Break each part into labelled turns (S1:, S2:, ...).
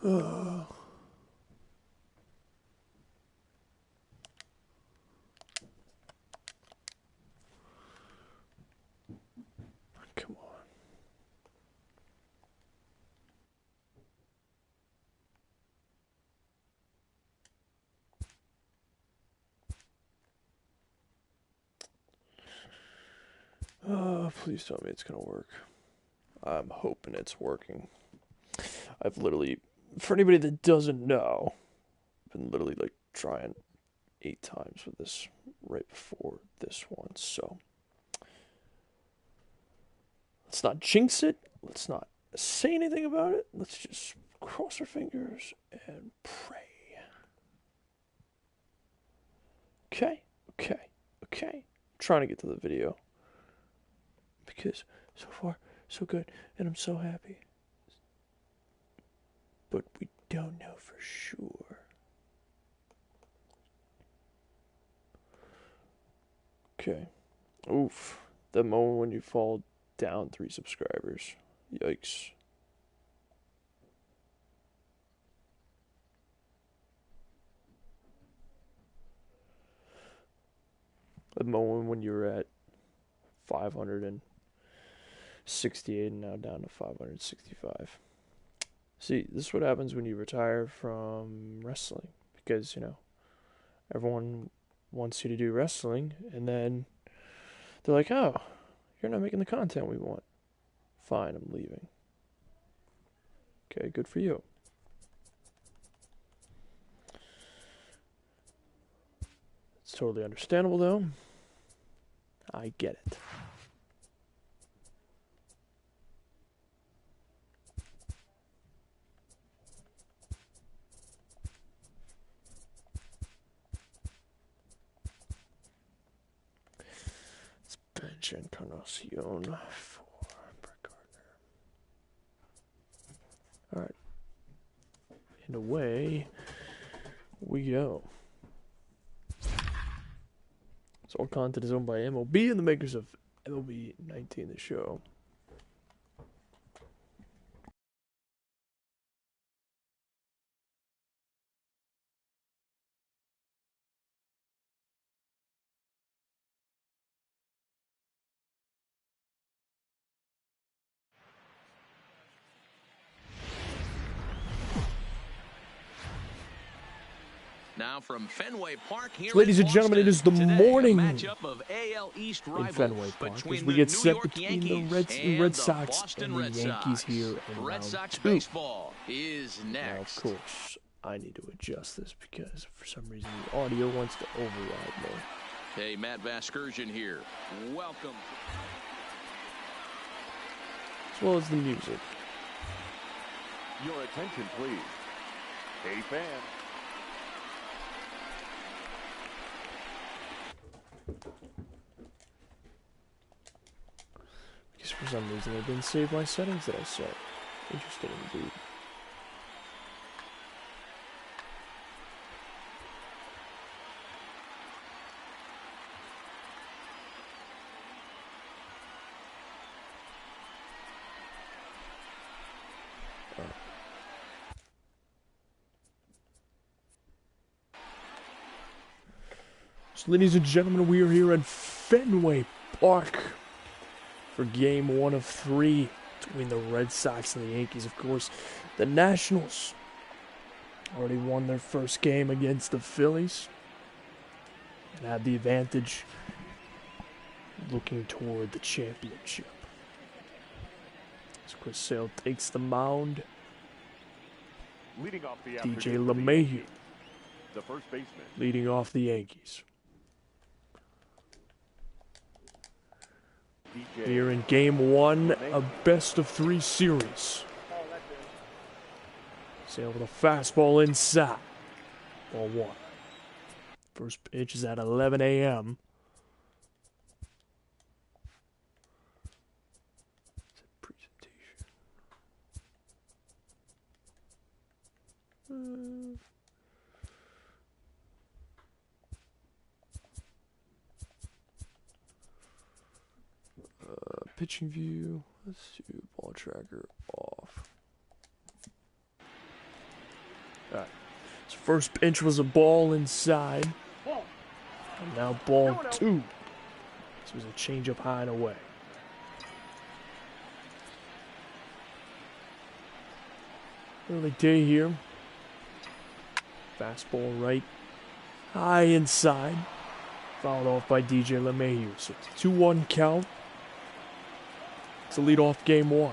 S1: Come on. Please tell me it's gonna work. I'm hoping it's working. I've literally, for anybody that doesn't know, been literally like trying 8 times with this right before this one, so let's not jinx it. Let's not say anything about it. Let's just cross our fingers and pray. Okay. I'm trying to get to the video because so far so good and I'm so happy. But we don't know for sure. Okay. Oof. The moment when you fall down 3 subscribers. Yikes. The moment when you're at 568 and now down to 565. See, this is what happens when you retire from wrestling. Because, you know, everyone wants you to do wrestling, and then they're like, oh, you're not making the content we want. Fine, I'm leaving. Okay, good for you. It's totally understandable, though. I get it. It's bench Encarnacion for Gardner. Alright. And away we go. So all content is owned by MLB and the makers of MLB 19 The Show.
S2: Now from Fenway Park here,
S1: ladies and gentlemen, it is the morning
S2: of AL East
S1: in Fenway Park as we get set between the Red Sox and the Yankees here in
S2: Red
S1: round
S2: Sox
S1: 2.
S2: baseball is next.
S1: Now, of course, I need to adjust this because for some reason the audio wants to override me.
S2: Hey, Matt Vasgersian here. Welcome.
S1: As well as the music.
S3: Your attention, please. Hey, fans.
S1: Because for some reason I didn't save my settings that I set. Interesting indeed. So, ladies and gentlemen, we are here at Fenway Park for game 1 of 3 between the Red Sox and the Yankees. Of course, the Nationals already won their first game against the Phillies and had the advantage looking toward the championship. As Chris Sale takes the mound,
S3: Leading off the
S1: DJ LeMahieu
S3: the first baseman.
S1: leading off the Yankees. Here in game 1, a best-of-3 series. Sale with a fastball inside. Ball 1. First pitch is at 11 a.m. Presentation. Pitching view. Let's do ball tracker off. His first pitch was a ball inside. And now ball 2. This was a changeup high and away. Early day here. Fastball right. High inside. Fouled off by DJ LeMahieu. So it's a 2-1 count. To lead off game 1.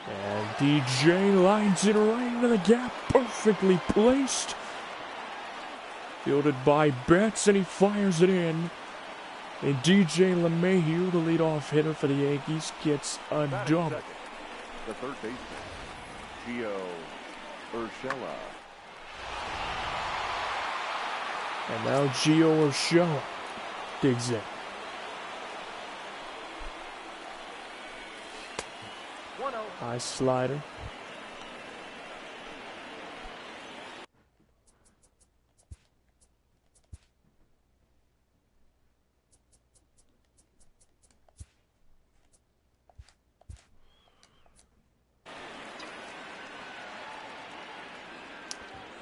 S1: And DJ lines it right into the gap. Perfectly placed. Fielded by Betts, and he fires it in. And DJ LeMahieu, the leadoff hitter for the Yankees, gets a double.
S3: The third baseman, Gio Urshela.
S1: And now Gio Urshela digs in. High slider.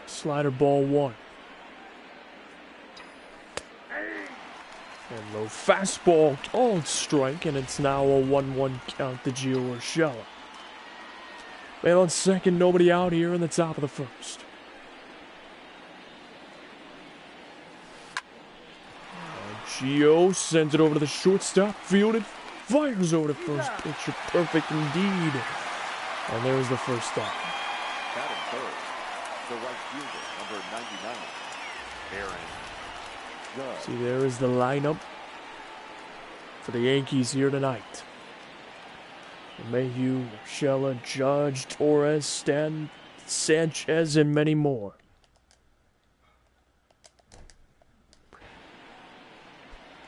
S1: Slider ball 1. And low fastball called strike, and it's now a 1-1 count to Gio Urshela. Man on second, nobody out here in the top of the first. Gio sends it over to the shortstop, fielded, fires over to first pitcher, perfect indeed. And there's the first out.
S3: Batting third, the right fielder, number 99, Erin Judge.
S1: See, there is the lineup for the Yankees here tonight. LeMahieu, Urshela, Judge, Torres, Stan, Sanchez, and many more.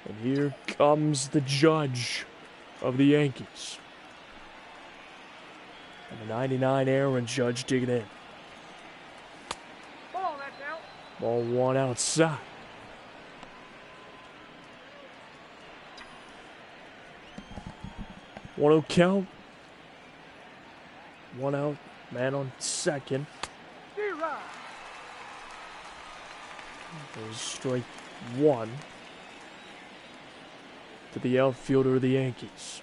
S1: And here comes the Judge of the Yankees. And the 99 Erin Judge digging in. Ball 1 outside. One out count. 1 out. Man on second. There's strike 1 to the outfielder of the Yankees.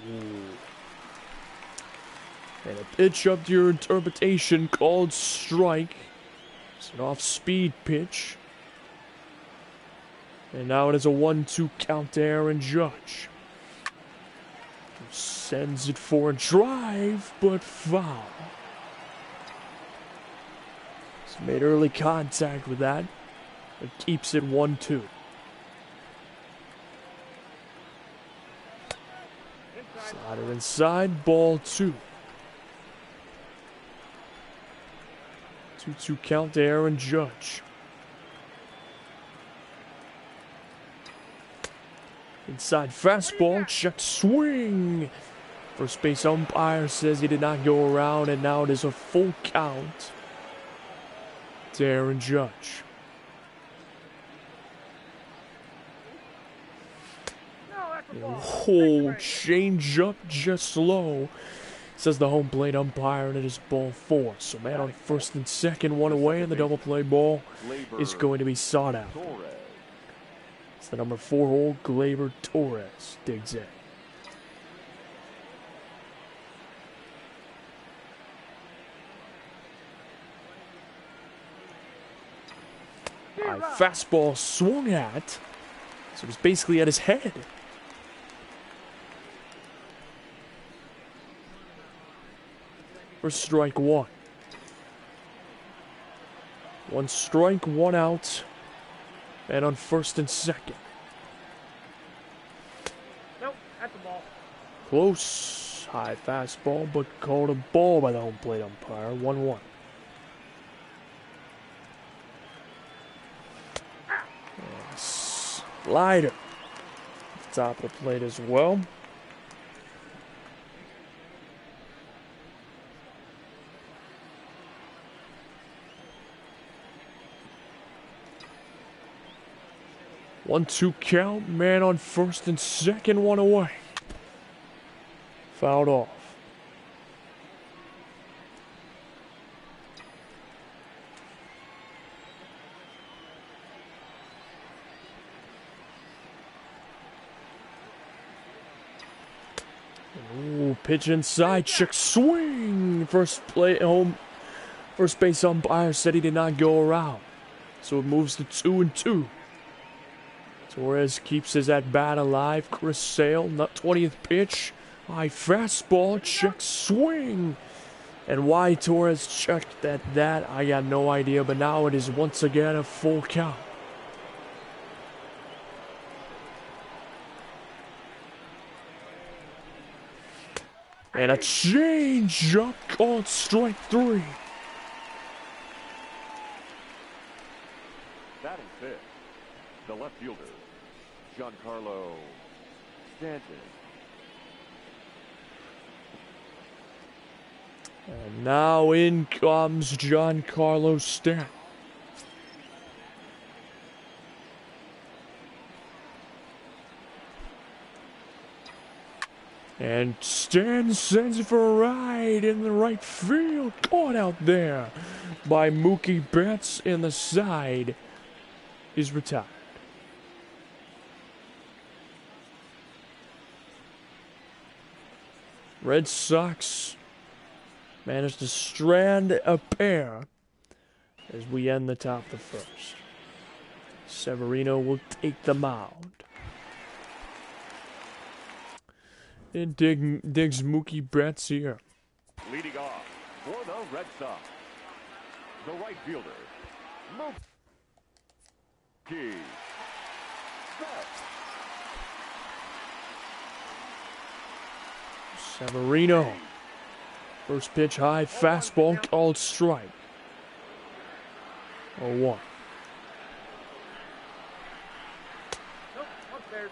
S1: Ooh. And a pitch up to your interpretation called strike. It's an off-speed pitch. And now it is a 1-2 count to Erin Judge. Sends it for a drive, but foul. He's made early contact with that, but keeps it 1-2. Slider inside, ball 2. 2-2 count to Erin Judge. Inside fastball, check swing. First base umpire says he did not go around, and now it is a full count to Erin Judge. Oh, change up just low, says the home plate umpire, and it is ball 4. So man on first and second, 1 away, and the double play ball is going to be sought out. It's the number 4 hole, Gleyber Torres digs in. High fastball swung at, so it was basically at his head. For strike 1. 1 strike, 1 out. And on first and second.
S4: Nope, that's a ball.
S1: Close. High fastball, but called a ball by the home plate umpire. 1-1. Slider. Top of the plate as well. One, 2 count, man on first and second, 1 away. fouled off. Ooh, pitch inside, check swing. First base umpire said he did not go around, so it moves to 2-2. Torres keeps his at bat alive. Chris Sale, 20th pitch, high fastball, check swing. And why Torres checked that I got no idea, but now it is once again a full count. And a change up called strike 3.
S3: Batting fifth, the left fielder, Giancarlo Sanchez.
S1: And now in comes Giancarlo Stanton. And Stan sends it for a ride in the right field. Caught out there by Mookie Betts, and the side is retired. Red Sox managed to strand a pair as we end the top of the first. Severino will take the mound. And digs Mookie Betts here.
S3: Leading off for the Red Sox, the right fielder, Mookie Betts.
S1: Severino. First pitch high, fastball called strike. 0-1.
S4: Nope, upstairs.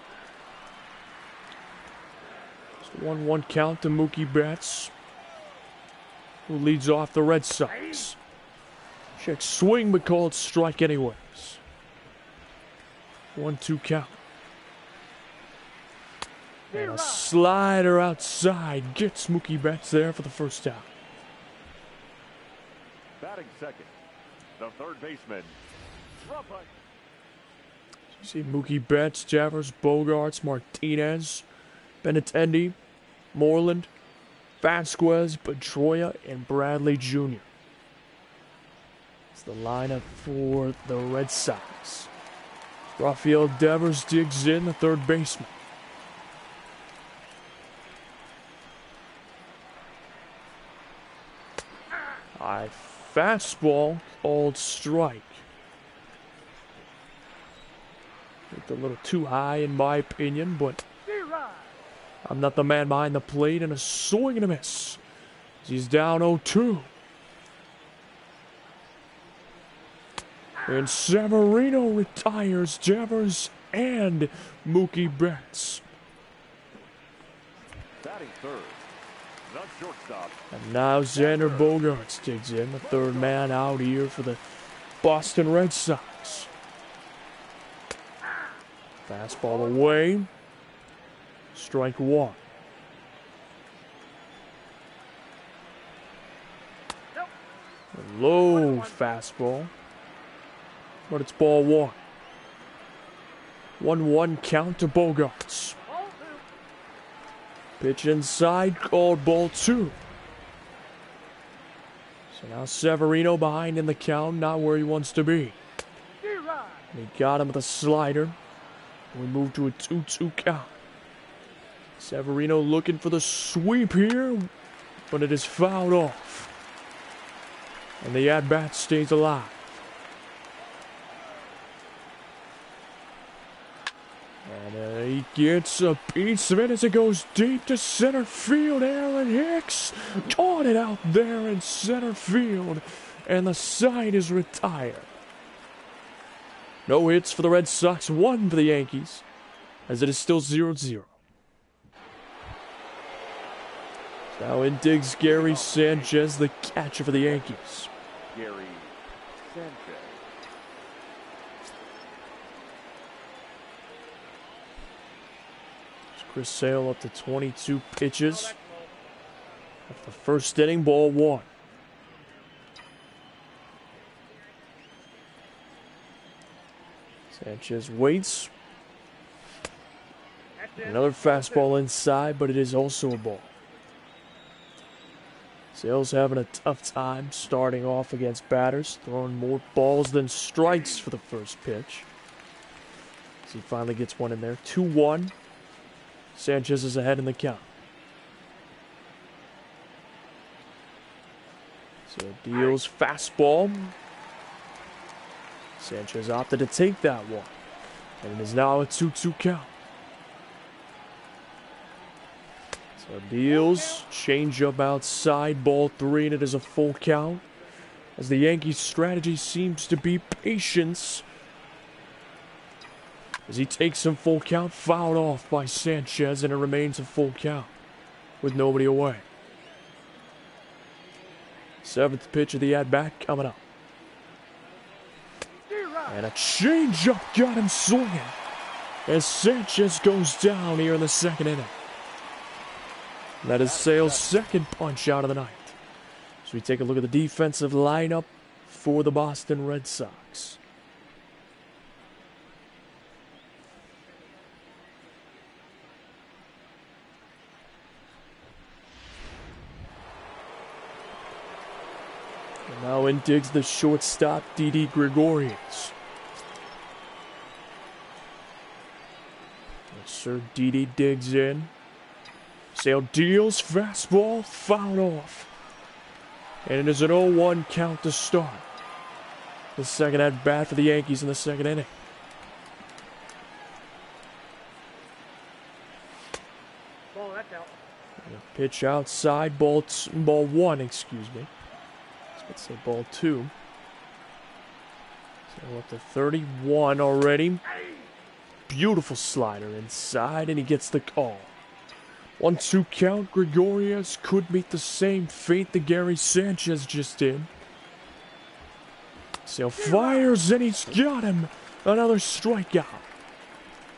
S1: 1-1 count to Mookie Betts, who leads off the Red Sox. Check swing, but called strike anyways. 1-2 count. And a slider outside gets Mookie Betts there for the first out.
S3: Batting second, the third baseman,
S1: You see Mookie Betts, Javers, Bogarts, Martinez, Benintendi, Moreland, Vasquez, Pedroia, and Bradley Jr. It's the lineup for the Red Sox. Rafael Devers digs in, the third baseman. High fastball called strike. Looked a little too high in my opinion, but I'm not the man behind the plate, and a swing and a miss. He's down 0-2. And Severino retires Devers and Mookie Betts.
S3: batting third, the shortstop.
S1: And now Xander Bogaerts digs in, the third man out here for the Boston Red Sox. Fastball away. Strike 1. A low fastball, but it's ball 1. 1-1 count to Bogaerts. Pitch inside, called ball 2. So now Severino behind in the count, not where he wants to be. And he got him with a slider. We move to a 2-2 count. Severino looking for the sweep here, but it is fouled off. And the at-bat stays alive. And he gets a piece of it as it goes deep to center field. Aaron Hicks caught it out there in center field, and the side is retired. No hits for the Red Sox, 1 for the Yankees, as it is still 0-0. Now in digs Gary Sanchez, the catcher for the Yankees.
S3: Gary Sanchez.
S1: Chris Sale up to 22 pitches. After the first inning, ball 1. Sanchez waits. Another fastball inside, but it is also a ball. Sale's having a tough time starting off against batters, throwing more balls than strikes for the first pitch. As he finally gets one in there. 2-1. Sanchez is ahead in the count. So deals fastball. Sanchez opted to take that one. And it is now a 2-2 count. So deals, changeup outside, ball 3, and it is a full count. As the Yankees' strategy seems to be patience. As he takes him full count, fouled off by Sanchez, and it remains a full count with nobody away. 7th pitch of the at-bat coming up. And a changeup got him swinging as Sanchez goes down here in the 2nd inning. That is Sale's 2nd punch out of the night. So we take a look at the defensive lineup for the Boston Red Sox. And now in digs the shortstop, Didi Gregorius. Sir Didi digs in. Sale deals, fastball, fouled off. And it is an 0-1 count to start. The 2nd at bat for the Yankees in the 2nd inning.
S4: Ball, that's out.
S1: Pitch outside, ball 1, excuse me. Let's say ball 2. So up to 31 already. Beautiful slider inside, and he gets the call. 1-2 count. Gregorius could meet the same fate that Gary Sanchez just did. Sale fires, and he's got him. Another strikeout.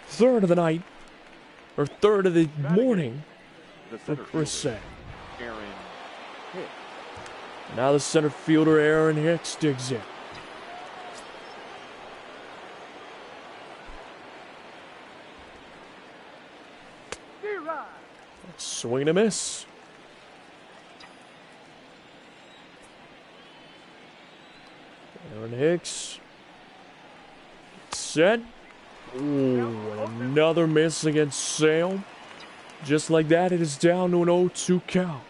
S1: 3rd of the night, or 3rd of the morning for Chris Sale.
S3: Erin Judge.
S1: Now the center fielder, Erin Hicks, digs in. Swing and a miss. Erin Hicks. Set. Ooh, and another miss against Sale. Just like that, it is down to an 0-2 count.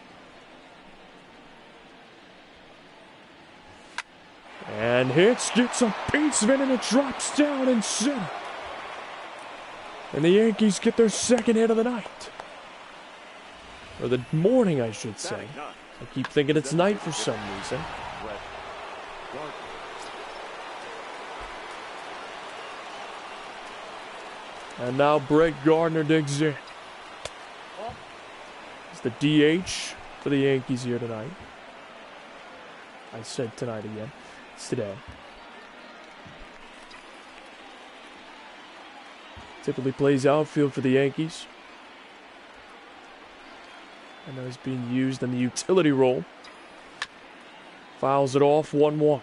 S1: And Hicks gets a baseman, and it drops down in center. And the Yankees get their 2nd hit of the night. Or the morning, I should say. I keep thinking it's night for some reason. And now Brett Gardner digs in. It's the DH for the Yankees here tonight. I said tonight again. It's today. Typically plays outfield for the Yankees. I know he's being used in the utility role. Fouls it off, 1-1.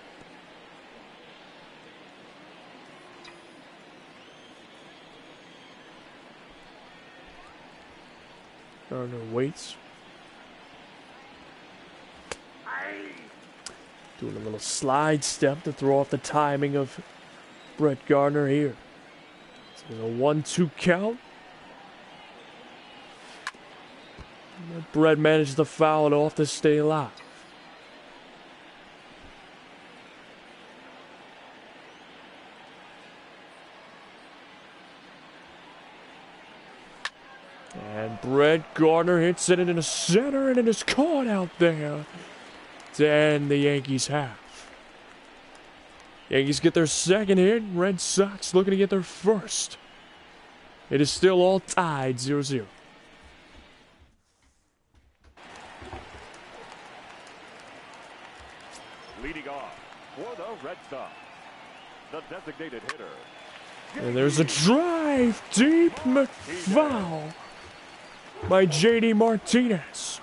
S1: Gardner waits. Doing a little slide step to throw off the timing of Brett Gardner here. So a 1-2 count. Brett managed to foul it off to stay alive. And Brett Gardner hits it into the center, and it is caught out there to end the Yankees half. Yankees get their 2nd hit. Red Sox looking to get their 1st. It is still all tied 0-0.
S3: Leading off for the Red Sox, the designated hitter.
S1: And there's a drive deep, foul by J.D. Martinez.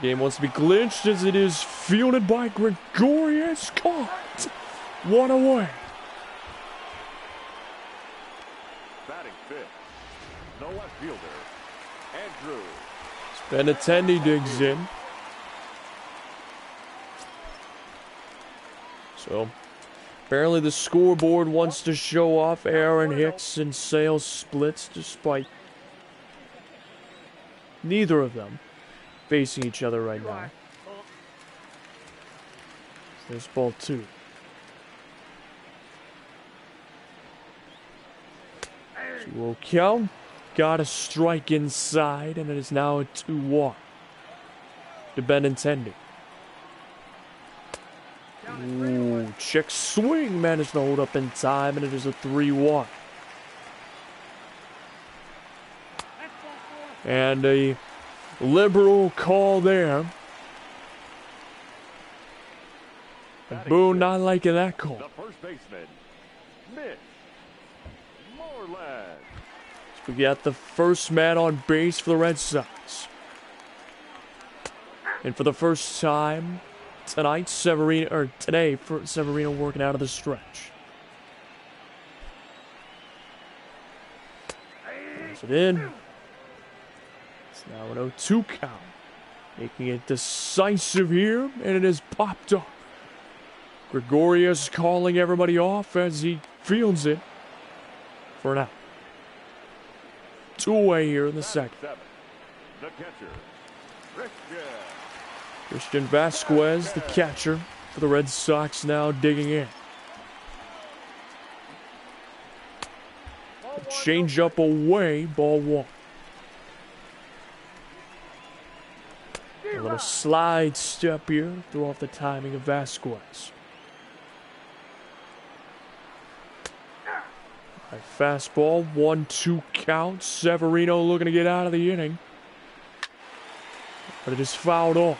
S1: The game wants to be clinched as it is fielded by Gregorius. Caught. One away.
S3: Batting fifth. No left fielder. Andrew.
S1: Benintendi digs in. So, apparently the scoreboard wants to show off Aaron Hicks and Sales splits despite neither of them facing each other right now. So there's ball 2. So we'll count. Got a strike inside, and it is now a 2-1 to Benintendi. Ooh, check swing, managed to hold up in time, and it is a 3-1. And a liberal call there. And Boone not liking that call.
S3: The first baseman, Mitch Moreland.
S1: We got the first man on base for the Red Sox. And for the first time tonight, today, for Severino working out of the stretch. There's it in. It's now an 0-2 count. Making it decisive here, and it is popped up. Gregorius calling everybody off as he fields it for an out. 2 away here in the second.
S3: The catcher,
S1: Christian Vasquez, the catcher for the Red Sox, now digging in. Change up away, ball 1. A little slide step here, throw off the timing of Vasquez. Right, fastball, 1-2 count. Severino looking to get out of the inning. But it is fouled off.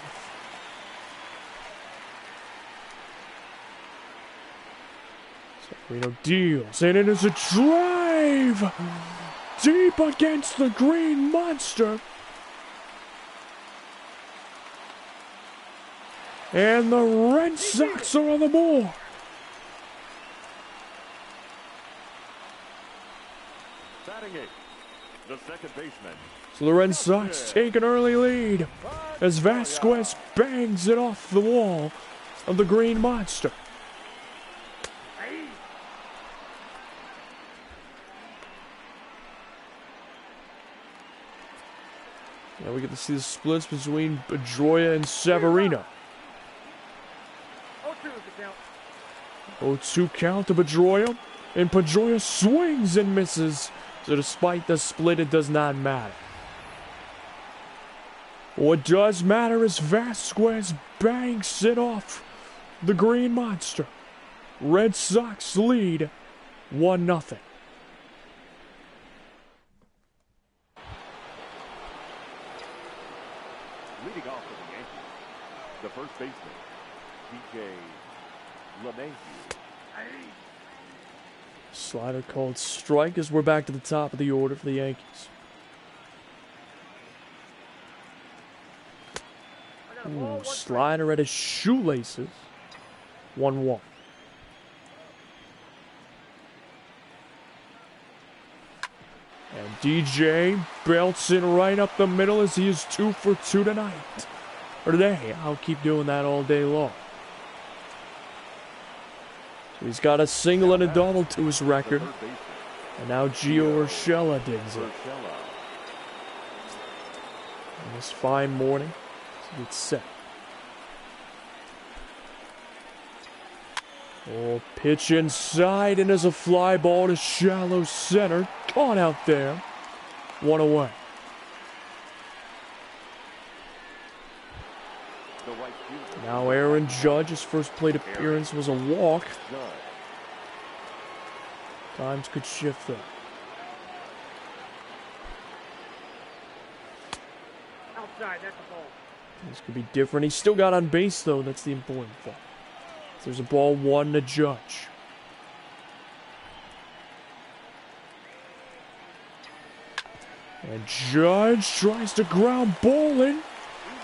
S1: Severino deals, and it is a drive! Deep against the green monster. And the Red Sox are on the board.
S3: the second baseman.
S1: So the Red Sox take an early lead as Vasquez bangs it off the wall of the Green Monster. Now we get to see the splits between Pedroia and Severino. 0-2 count to Pedroia, and Pedroia swings and misses. So despite the split, it does not matter. What does matter is Vasquez banks it off the Green Monster. Red Sox lead 1-0.
S3: Leading off for the Yankees, the first baseman, DJ LeMahieu.
S1: Slider called strike as we're back to the top of the order for the Yankees. Ooh, slider at his shoelaces. 1-1. And DJ belts it right up the middle as he is 2 for 2 tonight. Or today. I'll keep doing that all day long. So he's got a single and a double to his record. And now Gio Urshela digs it. On this fine morning, it's set. Oh, pitch inside, and there's a fly ball to shallow center. Caught out there. 1 away. Now Erin Judge, his first plate appearance was a walk. Times could shift though.
S4: Outside, that's a ball.
S1: This could be different. He still got on base though, that's the important thing. So there's a ball 1 to Judge. And Judge tries to ground ball in.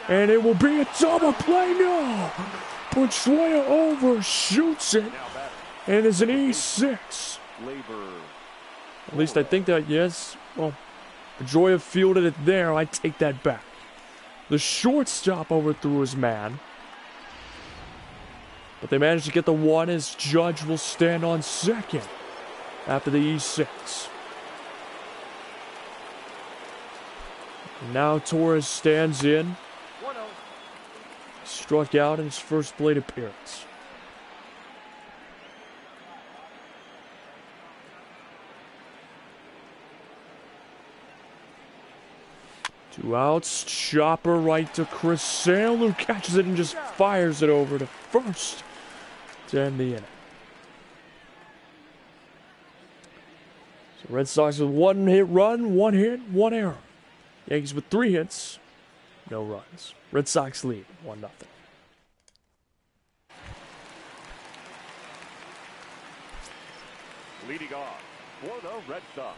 S1: And it will be a double play. No! Pedroia overshoots it. And it's an E6. At least I think that, yes. Well, Pedroia fielded it there. I take that back. The shortstop overthrew his man. But they managed to get the one as Judge will stand on second after the E6. And now Torres stands in. Struck out in his first plate appearance. Two outs. Chopper right to Chris Sale, who catches it and just fires it over to first to end the inning. So Red Sox with one hit run, one hit, one error. Yankees with 3 hits, no runs. Red Sox lead 1-0.
S3: Leading off for the Red Sox,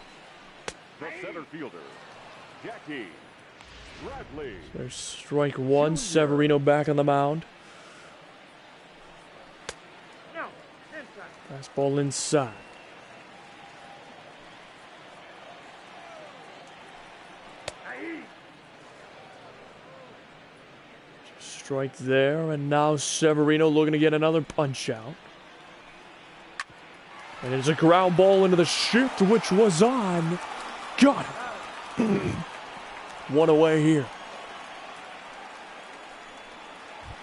S3: the center fielder, Jackie Bradley.
S1: There's strike one. Severino back on the mound.
S4: No,
S1: Fastball inside. Strike there, and now Severino looking to get another punch out. And it's a ground ball into the shift, which was on. Got it. One away here.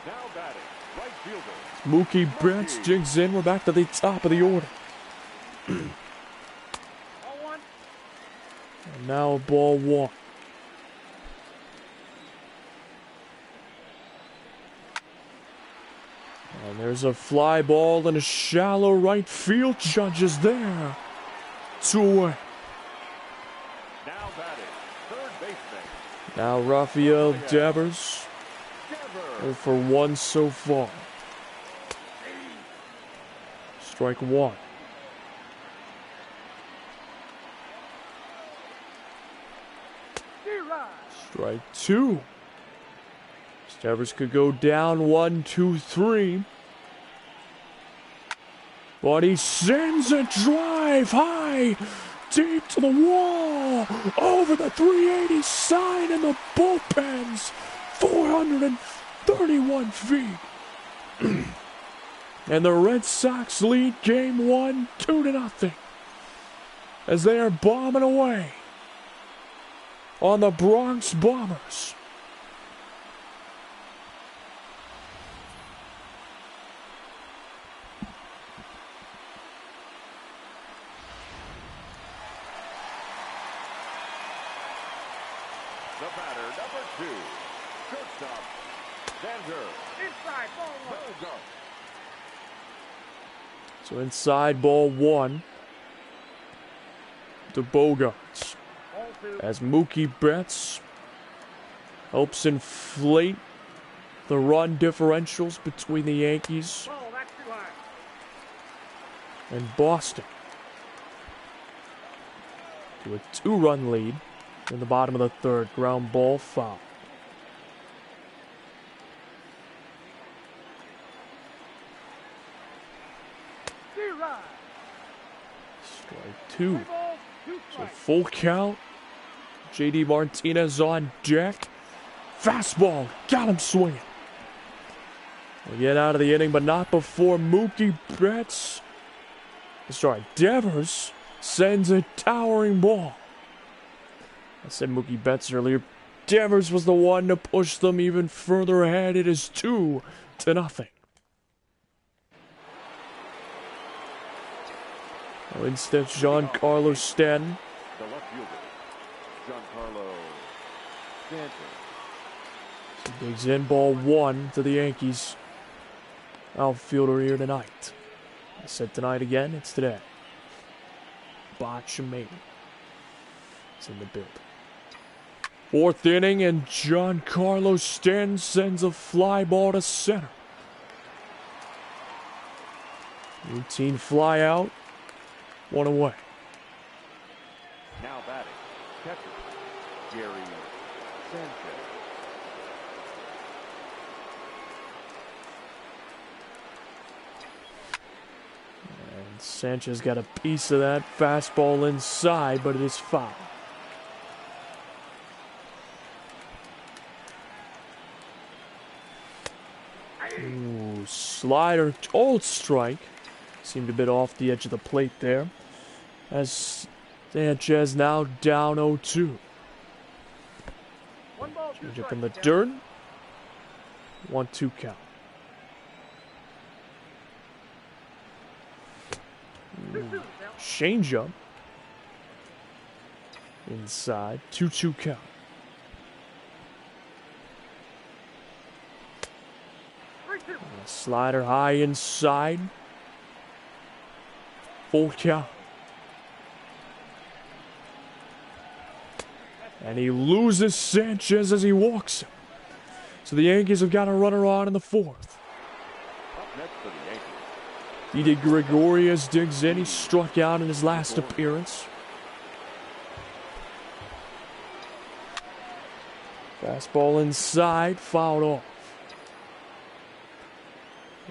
S3: Now batting, right fielder.
S1: Mookie Betts jigs in. We're back to the top of the order. And now ball one. And there's a fly ball in a shallow right field. Judge is there. 2 away.
S3: Now batting, third baseman.
S1: Now Rafael Devers. 0 for 1 so far. Strike one. Strike two. Devers could go down 1, 2, 3. But he sends a drive high, deep to the wall, over the 380 sign in the bullpens, 431 feet. And the Red Sox lead game 1, 2-0, as they are bombing away on the Bronx Bombers.
S3: The batter, number 2, shortstop, Sanchez.
S4: inside, ball one.
S1: So inside ball one to Bogarts.
S4: Ball two.
S1: As Mookie Betts helps inflate the run differentials between the Yankees
S4: Ball, that's too high.
S1: and Boston to a 2-run lead in the bottom of the third. Ground ball foul. Strike two.
S4: Three balls, two
S1: So
S4: strikes.
S1: full count. JD Martinez on deck. Fastball. Got him swinging. We'll get out of the inning, but not before Mookie Betts. Sorry, Devers sends a towering ball. I said Mookie Betts earlier. Devers was the one to push them even further ahead. It is 2-0. Well, instead, Giancarlo Stanton.
S3: The left fielder, Giancarlo Sanchez.
S1: Digs in ball one to the Yankees. Outfielder here tonight. I said tonight again, it's today. Botchamania is in the build. 4th inning, and Giancarlo Stanton sends a fly ball to center. Routine fly out. 1 away.
S3: Now batting, catcher, Gary Sanchez.
S1: Sanchez got a piece of that fastball inside, but it is foul. Ooh, slider, old strike. Seemed a bit off the edge of the plate there. As Sanchez now down 0-2. Change up in the dirt. 1-2 count. Change up. Inside. 2-2 count. Slider high inside. Full count. And he loses Sanchez as he walks him. So the Yankees have got a runner on in the fourth. Didi Gregorius digs in. He struck out in his last appearance. Fastball inside, fouled off.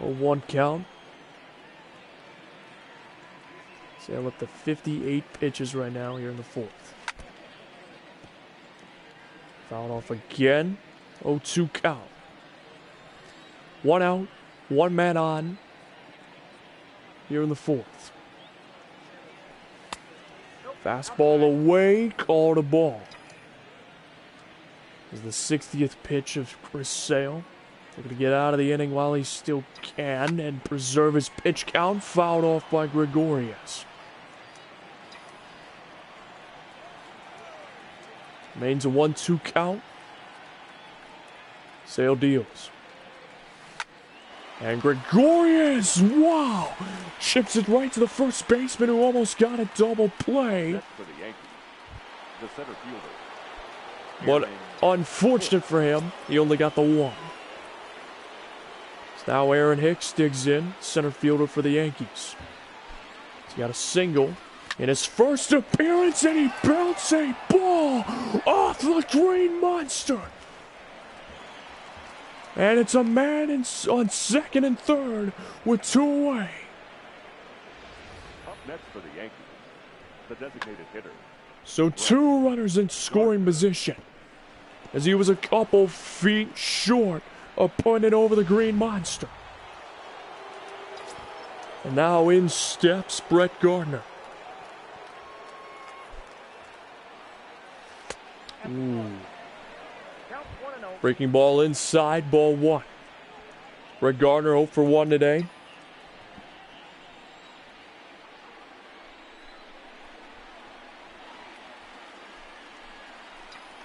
S1: 0-1 count. Sail up to 58 pitches right now here in the fourth. Fouled off again. 0-2 count. 1 out, 1 man on here in the fourth. Fastball away, called a ball. This is the 60th pitch of Chris Sale. Looking to get out of the inning while he still can and preserve his pitch count. Fouled off by Gregorius. Remains a 1-2 count. Sale deals. And Gregorius, wow! Chips it right to the first baseman who almost got a double play.
S3: For the Yankees, the center fielder.
S1: But unfortunate for him, he only got the one. So now Aaron Hicks digs in, center fielder for the Yankees. He's got a single in his first appearance, and he belts a ball off the Green Monster. And it's a man on second and third with 2 away.
S3: Up next for the Yankees, the designated hitter.
S1: So 2 runners in scoring position, as he was a couple feet short of putting it over the Green Monster. And now in steps Brett Gardner. Ooh. Breaking ball inside, ball 1. Brett Gardner 0 for 1 today.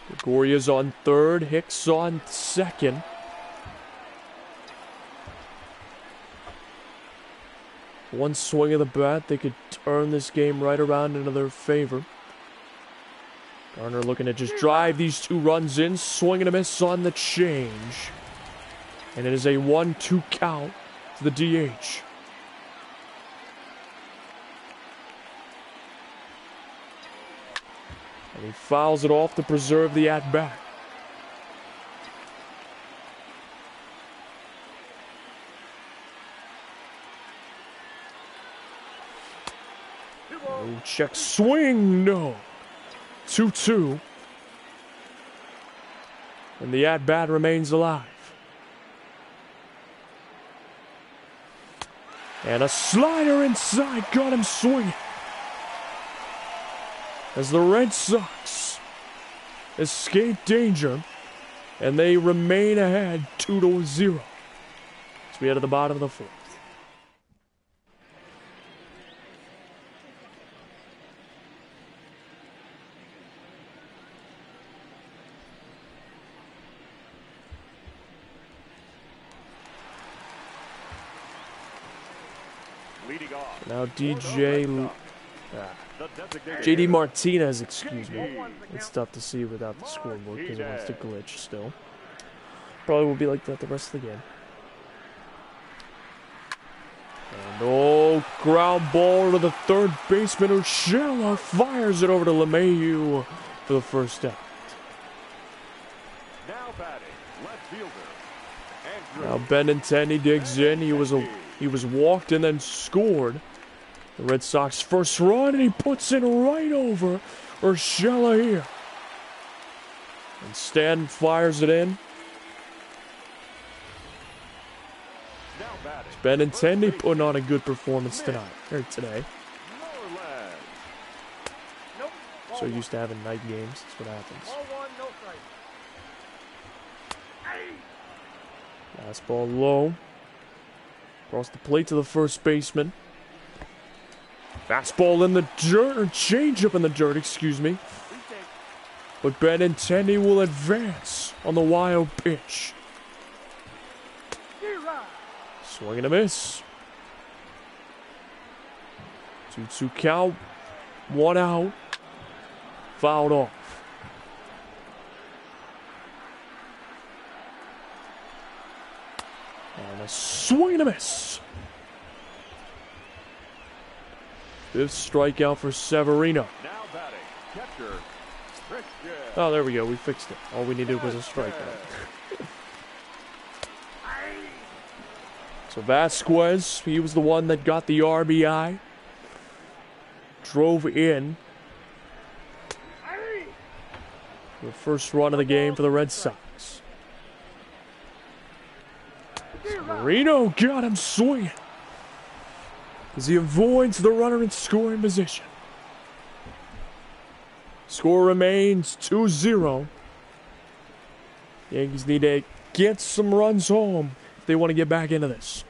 S1: Gregorius on third, Hicks on second. One swing of the bat, they could turn this game right around into their favor. Gardner looking to just drive these 2 runs in, swing and a miss on the change. And it is a 1-2 count to the DH. And he fouls it off to preserve the at-bat. Oh, check swing, no. 2-2. And the at-bat remains alive. And a slider inside got him swinging. As the Red Sox escape danger, and they remain ahead 2-0. As we head to the bottom of the fourth. Now JD Martinez, excuse me. It's tough to see without the scoreboard because it wants to glitch still. Probably will be like that the rest of the game. And oh, ground ball to the third baseman. Urshela fires it over to LeMahieu for the first out.
S3: Now batting, left fielder.
S1: Now Benintendi digs in. He was walked and then scored The Red Sox first run, and he puts it right over Urshela here. And Stanton fires it in. It's Benintendi putting on a good performance today. So used to having night games. That's what happens.
S4: Ball 1, no strike.
S1: Fastball low. Across the plate to the first baseman. Fastball in the dirt, or changeup in the dirt, excuse me. But Benintendi will advance on the wild pitch. Swing and a miss. 2-2 count. 1 out. Fouled off. And a swing and a miss. 5th strikeout for Severino.
S3: Now batting, catcher,
S1: Oh, there we go. We fixed it. All we needed was a strikeout. So Vasquez, he was the one that got the RBI. Drove in. The first run of the game for the Red Sox. Severino got him swinging as he avoids the runner in scoring position. Score remains 2-0. Yankees need to get some runs home if they want to get back into this.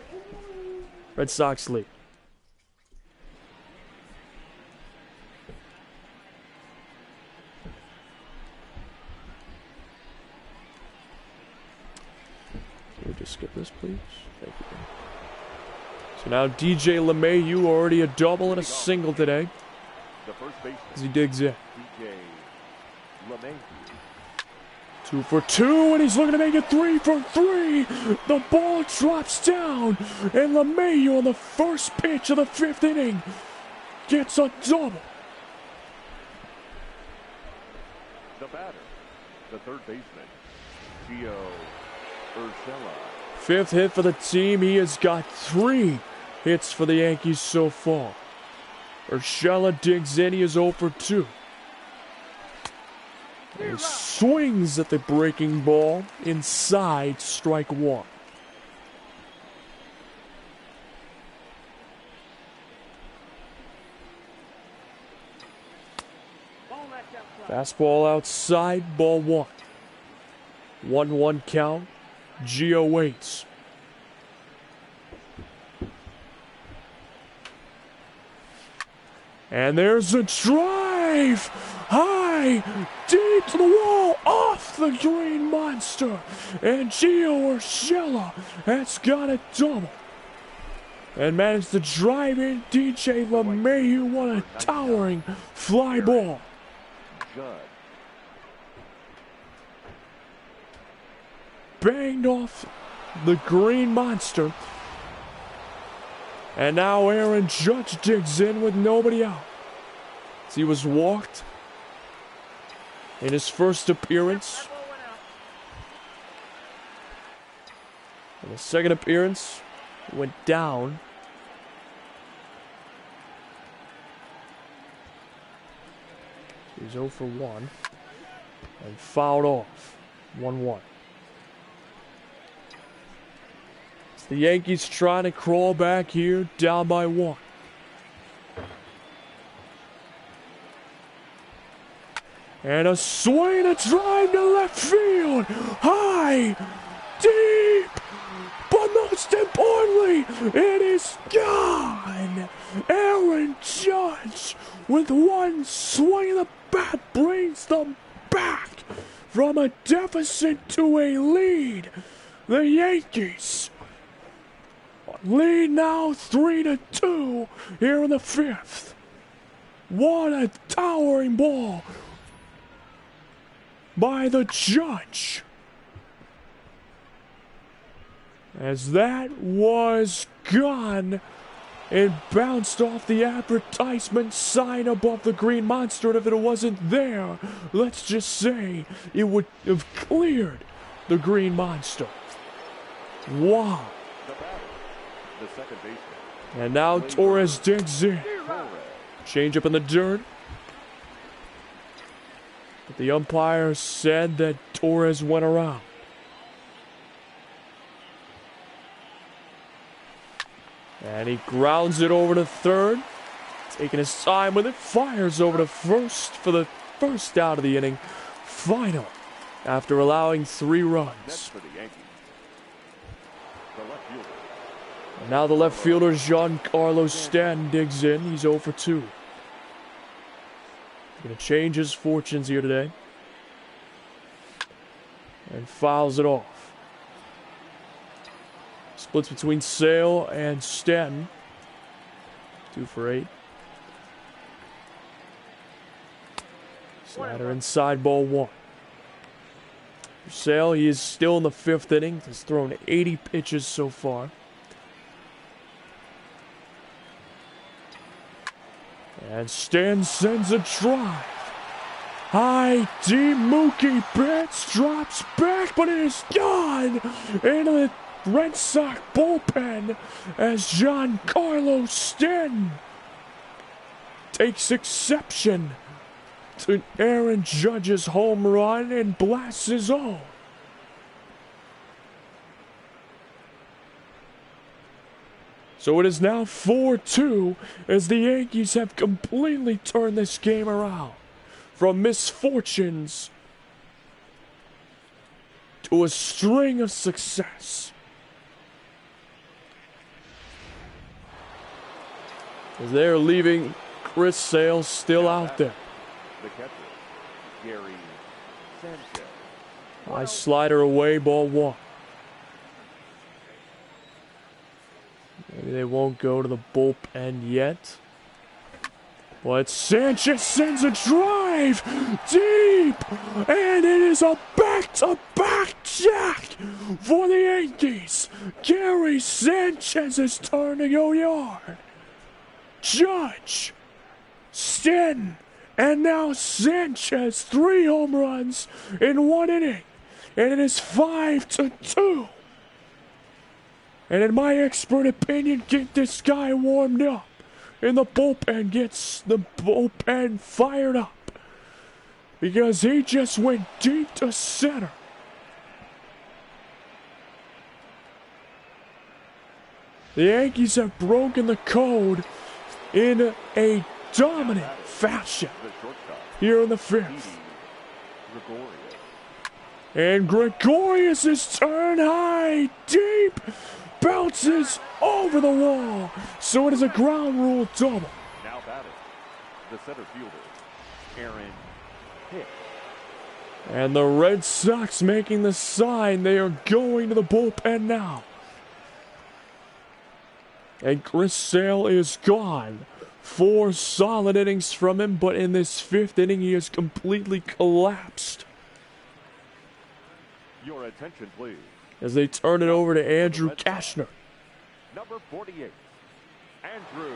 S1: Red Sox lead. Can we just skip this, please? Thank you. So now DJ LeMahieu, already a double and a single today, as he digs in. 2 for 2, and he's looking to make it 3 for 3. The ball drops down, and LeMahieu on the first pitch of the 5th inning gets a double.
S3: The batter, the third baseman, Gio Urshela.
S1: 5th hit for the team. He has got 3 hits for the Yankees so far. Urshela digs in. He is 0 for 2. And he swings at the breaking ball inside strike 1. Fastball outside, ball 1. 1-1 count. Gio waits. And there's a drive! High! Deep to the wall! Off the Green Monster! And Gio Urshela has got a double. And managed to drive in DJ LeMahieu. What a towering fly ball.
S3: Judge.
S1: Banged off the Green Monster. And now Erin Judge digs in with nobody out. As he was walked in his first appearance. In his second appearance, went down. He's 0 for 1. And fouled off. 1-1. The Yankees trying to crawl back here, down by 1. And a swing, a drive to left field. High, deep, but most importantly, it is gone. Erin Judge, with one swing of the bat, brings them back from a deficit to a lead. The Yankees lead now 3-2 here in the 5th. What a towering ball by the Judge. As that was gone, it bounced off the advertisement sign above the Green Monster, and if it wasn't there, let's just say it would have cleared the Green Monster. Wow.
S3: The second baseman.
S1: And now Torres digs in. Change up in the dirt. But the umpire said that Torres went around. And he grounds it over to third. Taking his time with it. Fires over to first for the first out of the inning. Final. After allowing 3 runs.
S3: Next for the Yankees, the left fielder.
S1: And now the left fielder, Giancarlo Stanton, digs in. He's 0 for 2. Going to change his fortunes here today. And fouls it off. Splits between Sale and Stanton. 2 for 8. Slider inside, ball 1. For Sale, he is still in the 5th inning. He's thrown 80 pitches so far. And Stan sends a drive. High, deep, Mookie Betts drops back, but it is gone into the Red Sox bullpen as Giancarlo Stanton takes exception to Erin Judge's home run and blasts his own. So it is now 4-2 as the Yankees have completely turned this game around from misfortunes to a string of success. As they're leaving Chris Sale still out there.
S3: The catcher, Gary Sanchez.
S1: High slider away, ball 1. Maybe they won't go to the bullpen yet. But Sanchez sends a drive deep, and it is a back-to-back jack for the Yankees. Gary Sanchez's turn to go yard. Judge, Stanton, and now Sanchez, 3 home runs in 1 inning, and it is 5-2. And in my expert opinion, get this guy warmed up. And the bullpen gets the bullpen fired up. Because he just went deep to center. The Yankees have broken the code in a dominant fashion here in the 5th. And Gregorius' turn high, deep, bounces over the wall. So it is a ground rule double.
S3: Now batting, the center fielder, Erin Judge.
S1: And the Red Sox making the sign they are going to the bullpen now. And Chris Sale is gone. 4 solid innings from him, but in this 5th inning he has completely collapsed.
S3: Your attention, please.
S1: As they turn it over to Andrew Kashner.
S3: Number 48, Andrew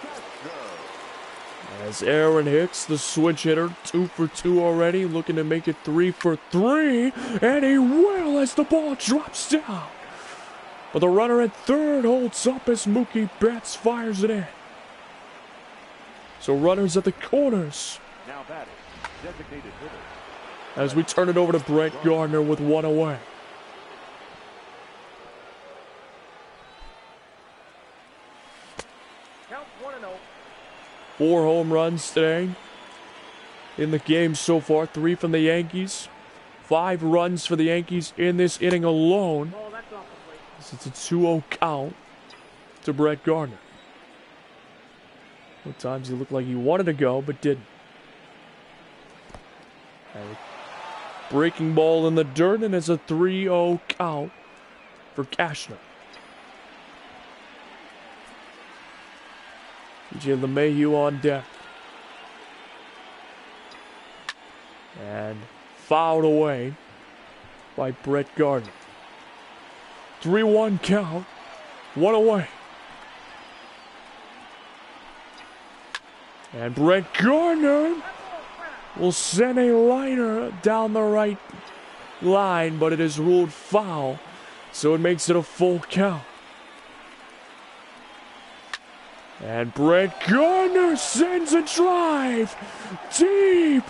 S3: Gardner.
S1: As Aaron Hicks, the switch hitter, 2 for 2 already, looking to make it 3 for 3, and he will as the ball drops down. But the runner at third holds up as Mookie Betts fires it in. So runners at the corners.
S3: Now batting, designated hitter.
S1: As we turn it over to Brett Gardner with 1 away.
S4: Count 1-0.
S1: 4 home runs today in the game so far. 3 from the Yankees. 5 runs for the Yankees in this inning alone.
S4: Oh, that's off the plate.
S1: It's a 2-0 count to Brett Gardner. At times he looked like he wanted to go, but didn't. And breaking ball in the dirt, and it's a 3-0 count for Kashner. DJ LeMahieu on deck. And fouled away by Brett Gardner. 3-1 count. 1 away. And Brett Gardner will send a liner down the right line, but it is ruled foul, so it makes it a full count. And Brett Gardner sends a drive deep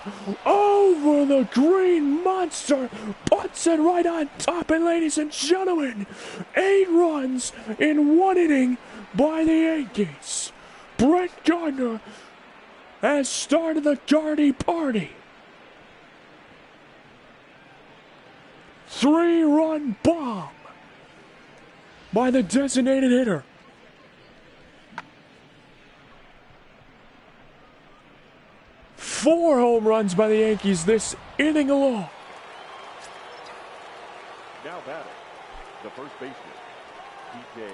S1: over the green monster. Puts it right on top. And ladies and gentlemen, 8 runs in 1 inning by the Yankees. Brett Gardner has started the Gardy party. 3-run bomb by the designated hitter. Four home runs by the Yankees this inning alone.
S3: Now batting, the first baseman, DJ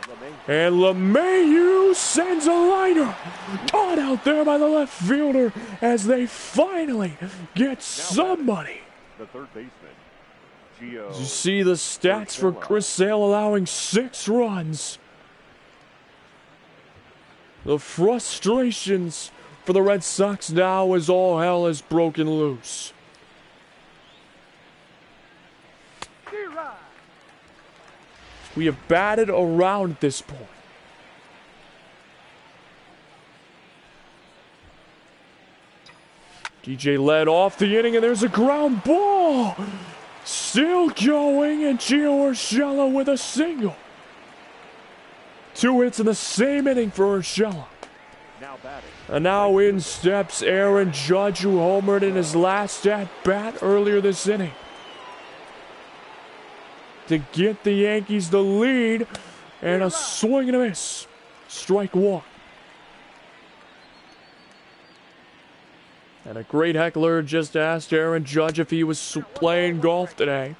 S3: LeMahieu.
S1: And LeMahieu sends a liner. Caught out there by the left fielder as they finally get somebody.
S3: The third baseman, Gio.
S1: You see the stats for Chris Sale allowing 6 runs. The frustrations for the Red Sox now as all hell has broken loose. We have batted around at this point. DJ led off the inning, and there's a ground ball. Still going, and Gio Urshela with a single. 2 hits in the same inning for Urshela. And now in steps Erin Judge, who homered in his last at-bat earlier this inning, to get the Yankees the lead, and a swing and a miss. Strike 1. And a great heckler just asked Erin Judge if he was playing golf today.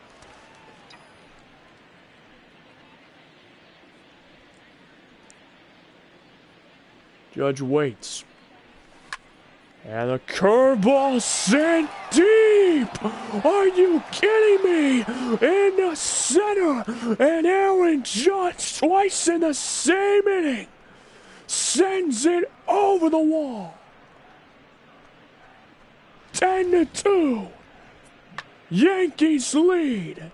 S1: Judge waits. And the curveball sent deep! Are you kidding me? In the center! And Erin Judge, twice in the same inning, sends it over the wall. 10-2. Yankees lead.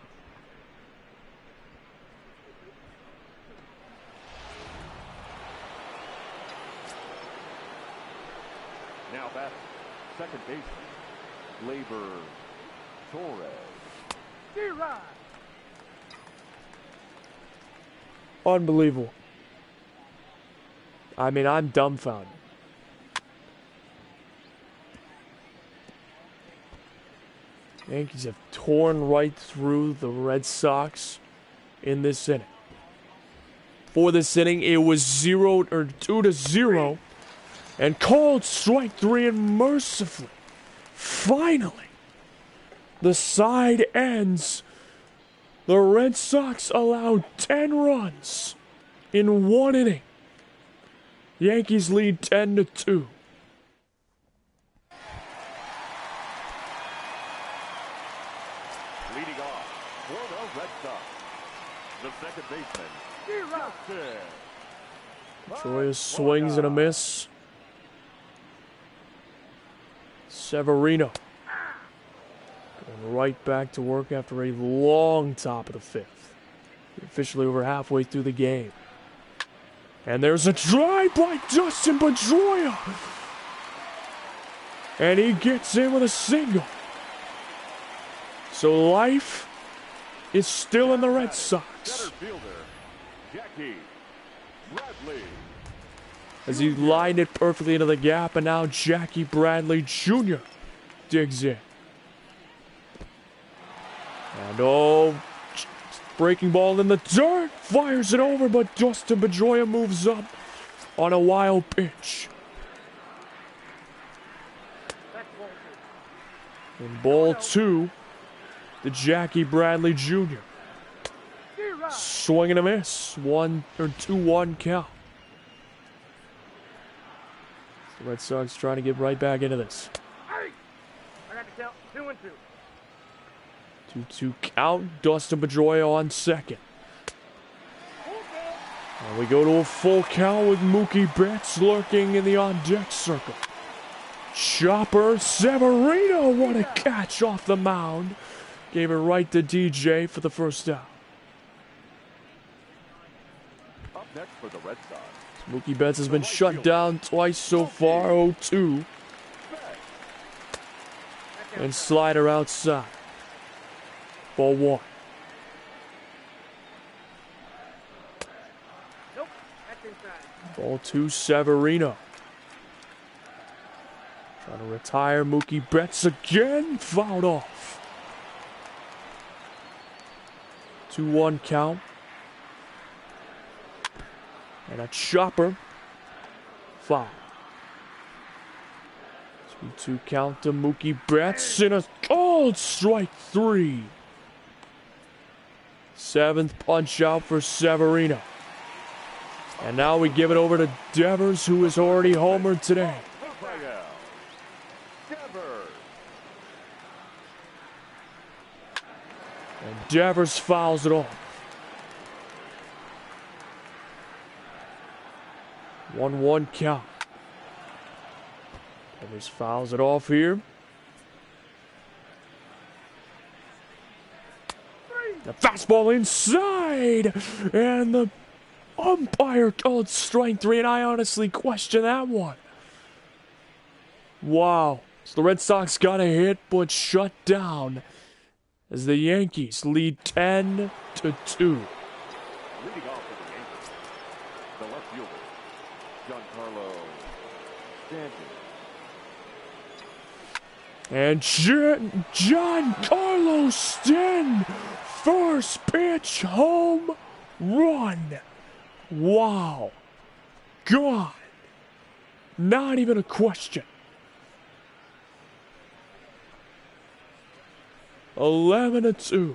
S3: Now batting, second baseman, Labor Torres.
S1: Unbelievable. I mean, I'm dumbfounded. Yankees have torn right through the Red Sox in this inning. For this inning, it was 2-0, and called strike 3, and mercifully, finally, the side ends. The Red Sox allowed 10 runs in 1 inning. Yankees lead 10-2.
S3: Leading off for the Red Sox, the second baseman, Sanchez.
S1: Troy swings and a miss. Severino going right back to work after a long top of the 5th. Officially over halfway through the game. And there's a drive by Dustin Pedroia. And he gets in with a single. So life is still in the Red Sox.
S3: Center fielder, Jackie Bradley.
S1: As he lined it perfectly into the gap, and now Jackie Bradley Jr. digs in. And breaking ball in the dirt, fires it over, but Dustin Pedroia moves up on a wild pitch. And ball 2 to Jackie Bradley Jr. Swing and a miss, 2-1 count. The Red Sox trying to get right back into this.
S4: I got to count 2-2.
S1: 2-2 count. Dustin Pedroia on second. And we go to a full count with Mookie Betts lurking in the on-deck circle. Chopper Severino, what a catch off the mound. Gave it right to DJ for the first out.
S3: Up next for the Red Sox,
S1: Mookie Betts has been shut down twice so far. 0-2. And slider outside. Ball 1.
S4: Nope, that's inside.
S1: Ball 2, Severino. Trying to retire Mookie Betts again. Fouled off. 2-1 count. And a chopper. Foul. 2-2 count to Mookie Betts. And a cold strike 3. 7th punch out for Severino. And now we give it over to Devers, who has already homered today. And Devers fouls it off. 1-1 count. Devers fouls it off here. The fastball inside. And the umpire called strike 3. And I honestly question that one. Wow. So the Red Sox got a hit, but shut down as the Yankees lead 10-2.
S3: Leading off for the Yankees, the left fielder, Sanchez.
S1: And Giancarlo Stanton, first pitch home run. Wow. God. Not even a question. 11-2.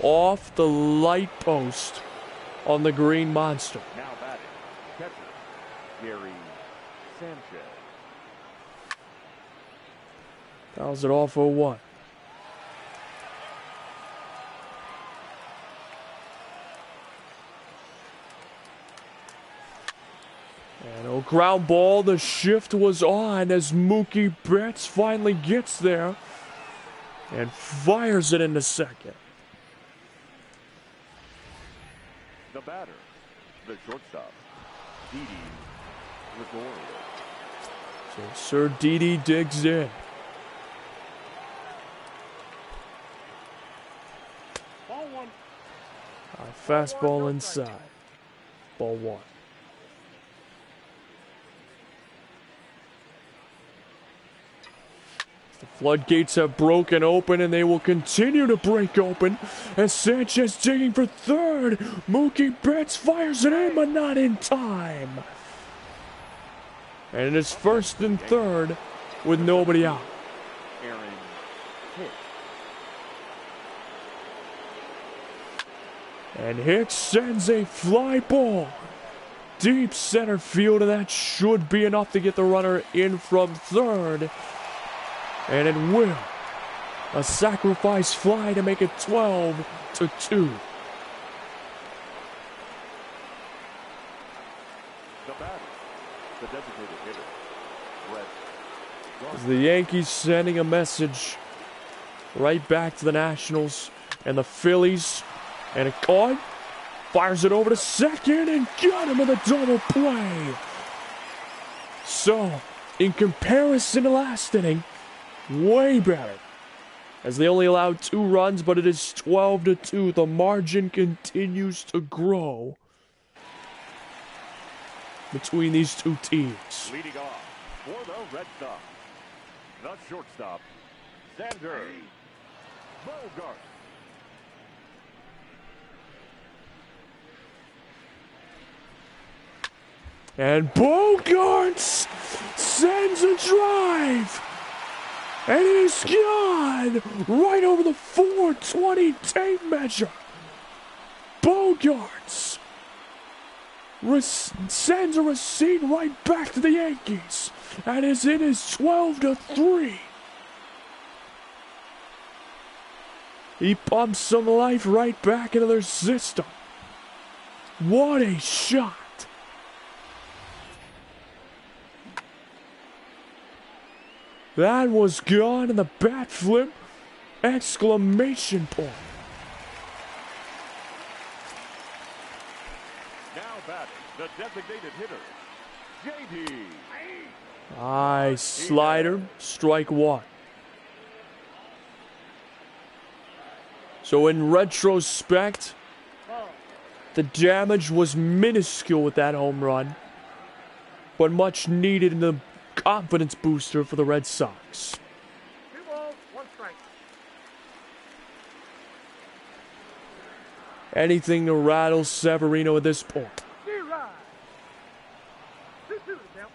S1: Off the light post on the Green Monster.
S3: Now batting, catcher, Erin Sanchez.
S1: Fouls it off 0-1. And a ground ball. The shift was on as Mookie Betts finally gets there and fires it into second.
S3: The batter, the shortstop, Didi Gregorius.
S1: So Sir Didi digs in.
S3: Ball 1.
S1: A fastball inside. Ball 1. The floodgates have broken open, and they will continue to break open as Sanchez digging for third. Mookie Betts fires it in, but not in time. And it is first and third with nobody out.
S3: Erin Hicks.
S1: And Hicks sends a fly ball deep center field, and that should be enough to get the runner in from third. And it will. A sacrifice fly to make it 12-2.
S3: The batter, the designated hitter, Gardner.
S1: The Yankees sending a message right back to the Nationals and the Phillies. And it caught. Fires it over to second and got him in a double play. So, in comparison to last inning, way better, as they only allowed 2 runs, but it is 12-2. The margin continues to grow between these two teams.
S3: Leading off for the Red Sox, the shortstop, Xander Bogart.
S1: And Bogarts sends a drive. And it is gone right over the 420 tape measure. Bogarts sends a receipt right back to the Yankees. And it is 12-3. He pumps some life right back into their system. What a shot. That was gone, and the bat flip Exclamation point.
S3: Now batting, the designated hitter, JD.
S1: Nice slider, strike one. So in retrospect, the damage was minuscule with that home run, but much needed in the confidence booster for the Red Sox.
S4: 2 balls, 1 strike.
S1: Anything to rattle Severino at this point.
S4: 2-2 to count.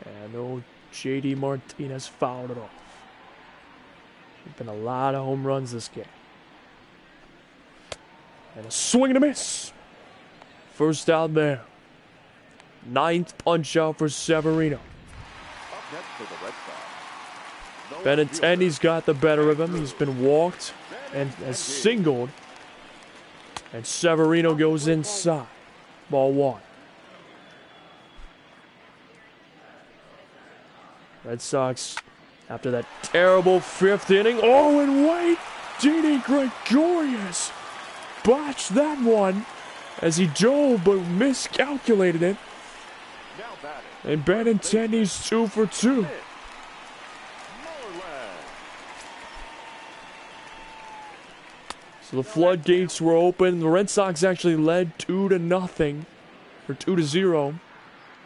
S1: And old JD Martinez fouled it off. There's been a lot of home runs this game. And a swing and a miss. First out there. 9th punch out for Severino.
S3: Up next for the Red Sox.
S1: Benintendi's got the better of him. He's been walked and has singled. And Severino goes inside. Ball 1. Red Sox, after that terrible 5th inning. Oh, and wait! Didi Gregorius botched that one as he dove but miscalculated it.
S3: Now batting,
S1: And Benintendi's 2 for 2. So the floodgates were open. The Red Sox actually led 2-0 or 2-0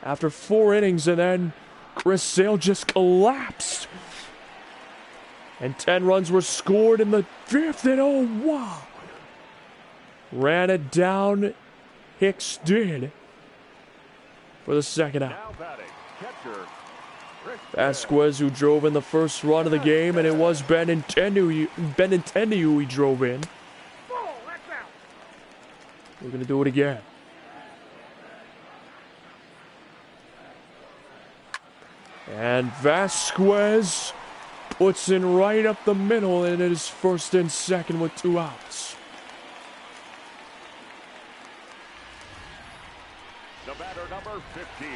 S1: after 4 innings, and then Chris Sale just collapsed. And 10 runs were scored in the 5th, and oh wow. Ran it down, Hicks did, for the second out.
S3: Now batting, catcher,
S1: Vasquez, who drove in the first run of the game, and it was Benintendi who he drove in.
S4: Ball, that's out.
S1: We're going to do it again. And Vasquez puts it right up the middle, and it is first and second with 2 outs.
S3: The batter, number 15,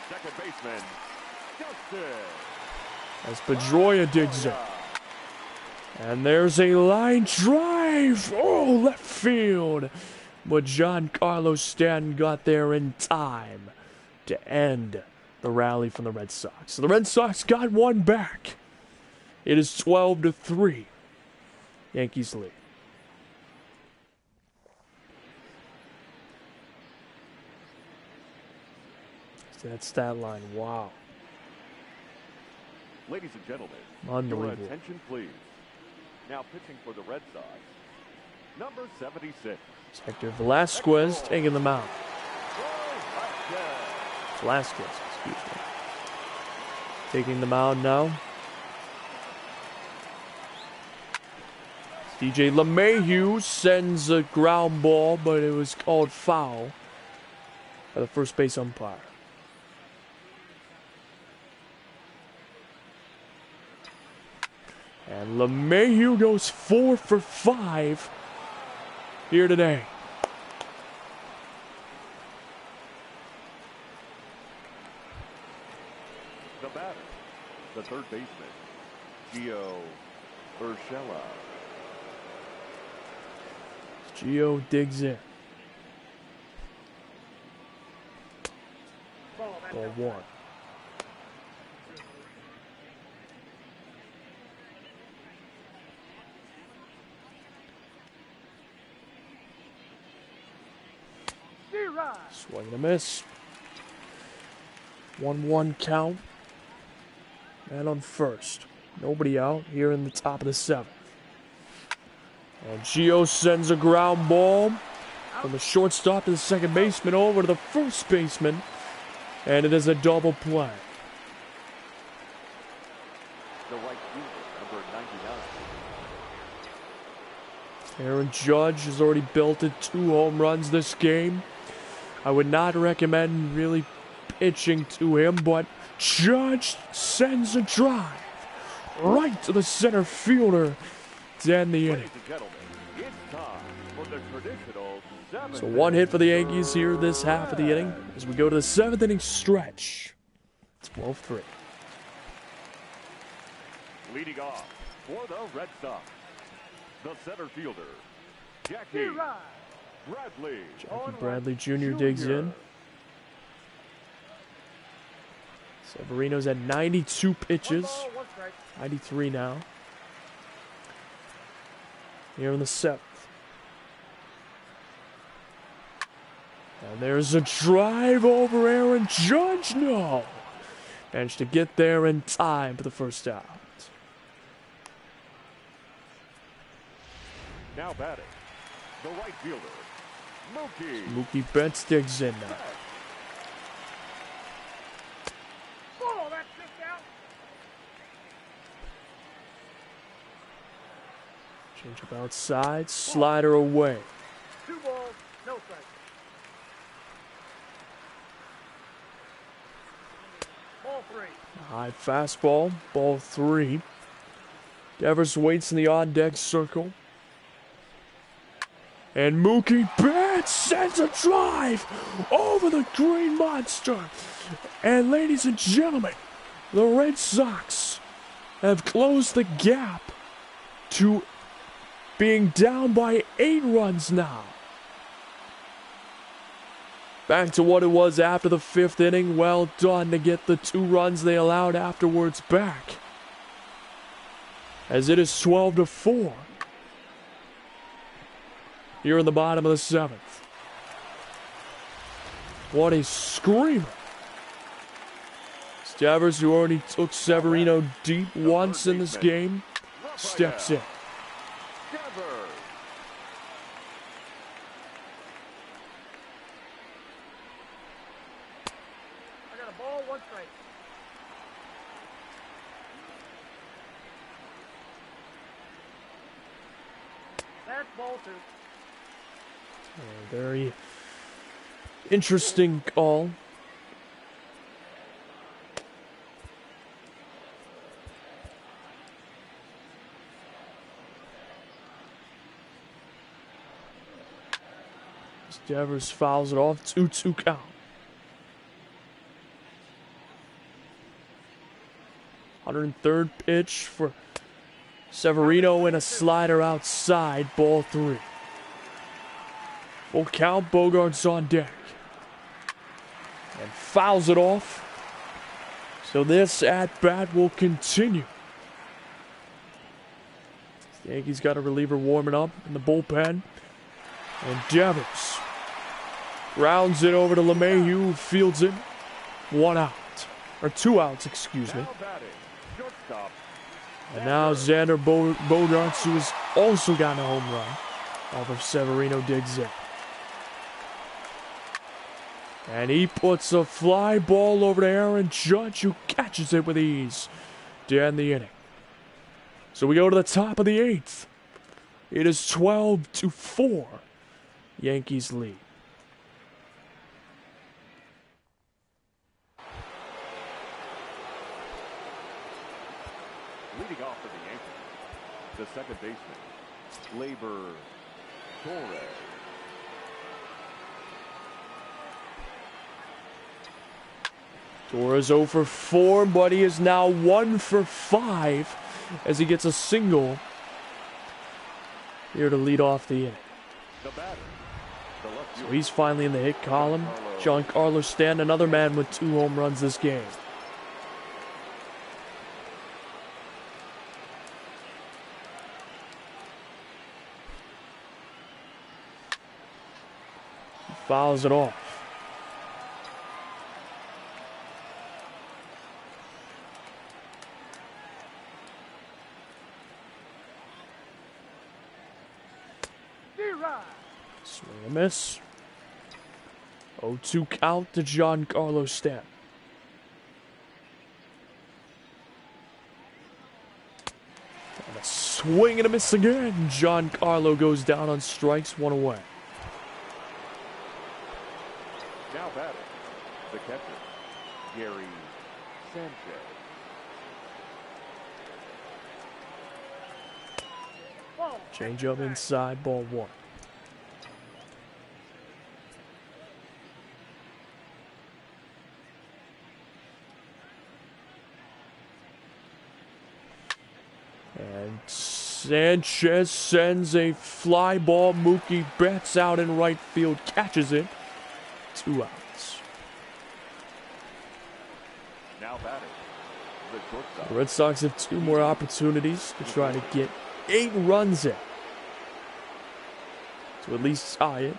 S3: second baseman, Justin.
S1: As Pedroia digs it. And there's a line drive. Oh, left field. But Giancarlo Stanton got there in time to end the rally from the Red Sox. So the Red Sox got one back. It is 12-3. Yankees lead. That stat line, wow.
S3: Ladies and gentlemen,
S1: Unbelievable.
S3: your attention please. Now pitching for the Red Sox, number 76.
S1: Hector Velasquez taking them out. Velasquez, excuse me. Taking them out now. DJ LeMahieu sends a ground ball, but it was called foul by the first base umpire. And LeMahieu goes 4 for 5 here today.
S3: The batter, the third baseman, Gio Urshela.
S1: Gio digs in.
S4: Ball, that's
S1: Ball
S4: out.
S1: 1. Swing and a miss. 1-1 count. And on first. Nobody out here in the top of the 7th. And Gio sends a ground ball from the shortstop to the second baseman over to the first baseman. And it is a double play.
S3: The right fielder, number 99.
S1: Erin Judge has already belted 2 home runs this game. I would not recommend really pitching to him, but Judge sends a drive right to the center fielder to end the inning.
S3: Ladies and gentlemen, it's time for the traditional 7th.
S1: So 1 hit for the Yankees here this half of the inning as we go to the 7th inning stretch. 12-3.
S3: Leading off for the Red Sox, the center fielder, Jackie Bradley.
S1: Jackie Bradley Jr. digs in. Severino's at 92 pitches. 93 now. Here in the 7th. And there's a drive over Erin Judge. No. Managed to get there in time for the first out.
S3: Now batting, the right fielder,
S1: Mookie Betts digs in now.
S4: Oh, that's just out.
S1: Change up outside, slider away.
S4: 2 balls, no strikes. Ball 3.
S1: High fastball, ball 3. Devers waits in the on-deck circle. And Mookie Betts sends a drive over the Green Monster. And ladies and gentlemen, the Red Sox have closed the gap to being down by 8 runs now. Back to what it was after the 5th inning. Well done to get the 2 runs they allowed afterwards back. As it is 12-4. Here in the bottom of the 7th. What a screamer. Devers, who already took Severino deep once in this game, steps in.
S4: I got a ball, 1 strike. That's ball 2.
S1: A very interesting call. Devers fouls it off. 2-2 count. 103rd pitch for Severino and a slider outside. Ball 3. Full count. Bogart's on deck. And fouls it off. So this at-bat will continue. The Yankees got a reliever warming up in the bullpen. And Devers rounds it over to LeMahieu, who fields it. 1 out. Or 2 outs, excuse me. And now Xander Bogaerts, who has also gotten a home run off of Severino, digs in. And he puts a fly ball over to Erin Judge, who catches it with ease to end the inning. So we go to the top of the 8th. It is 12-4. Yankees lead.
S3: Leading off for the Yankees, the second baseman, Labor Torres.
S1: Torres 0 for 4, but he is now 1 for 5 as he gets a single here to lead off the inning. So he's finally in the hit column. Giancarlo Stanton, another man with 2 home runs this game. He fouls it off. Swing and a miss. 0-2 count to Giancarlo Stanton. And a swing and a miss again. Giancarlo goes down on strikes, 1 away.
S3: Now batting, the catcher, Gary Sanchez.
S1: Change up inside, ball 1. And Sanchez sends a fly ball. Mookie Betts out in right field, catches it. 2 outs.
S3: Now batting, the shortstop.
S1: The Red Sox have 2 more opportunities to try to get 8 runs in, to at least tie it.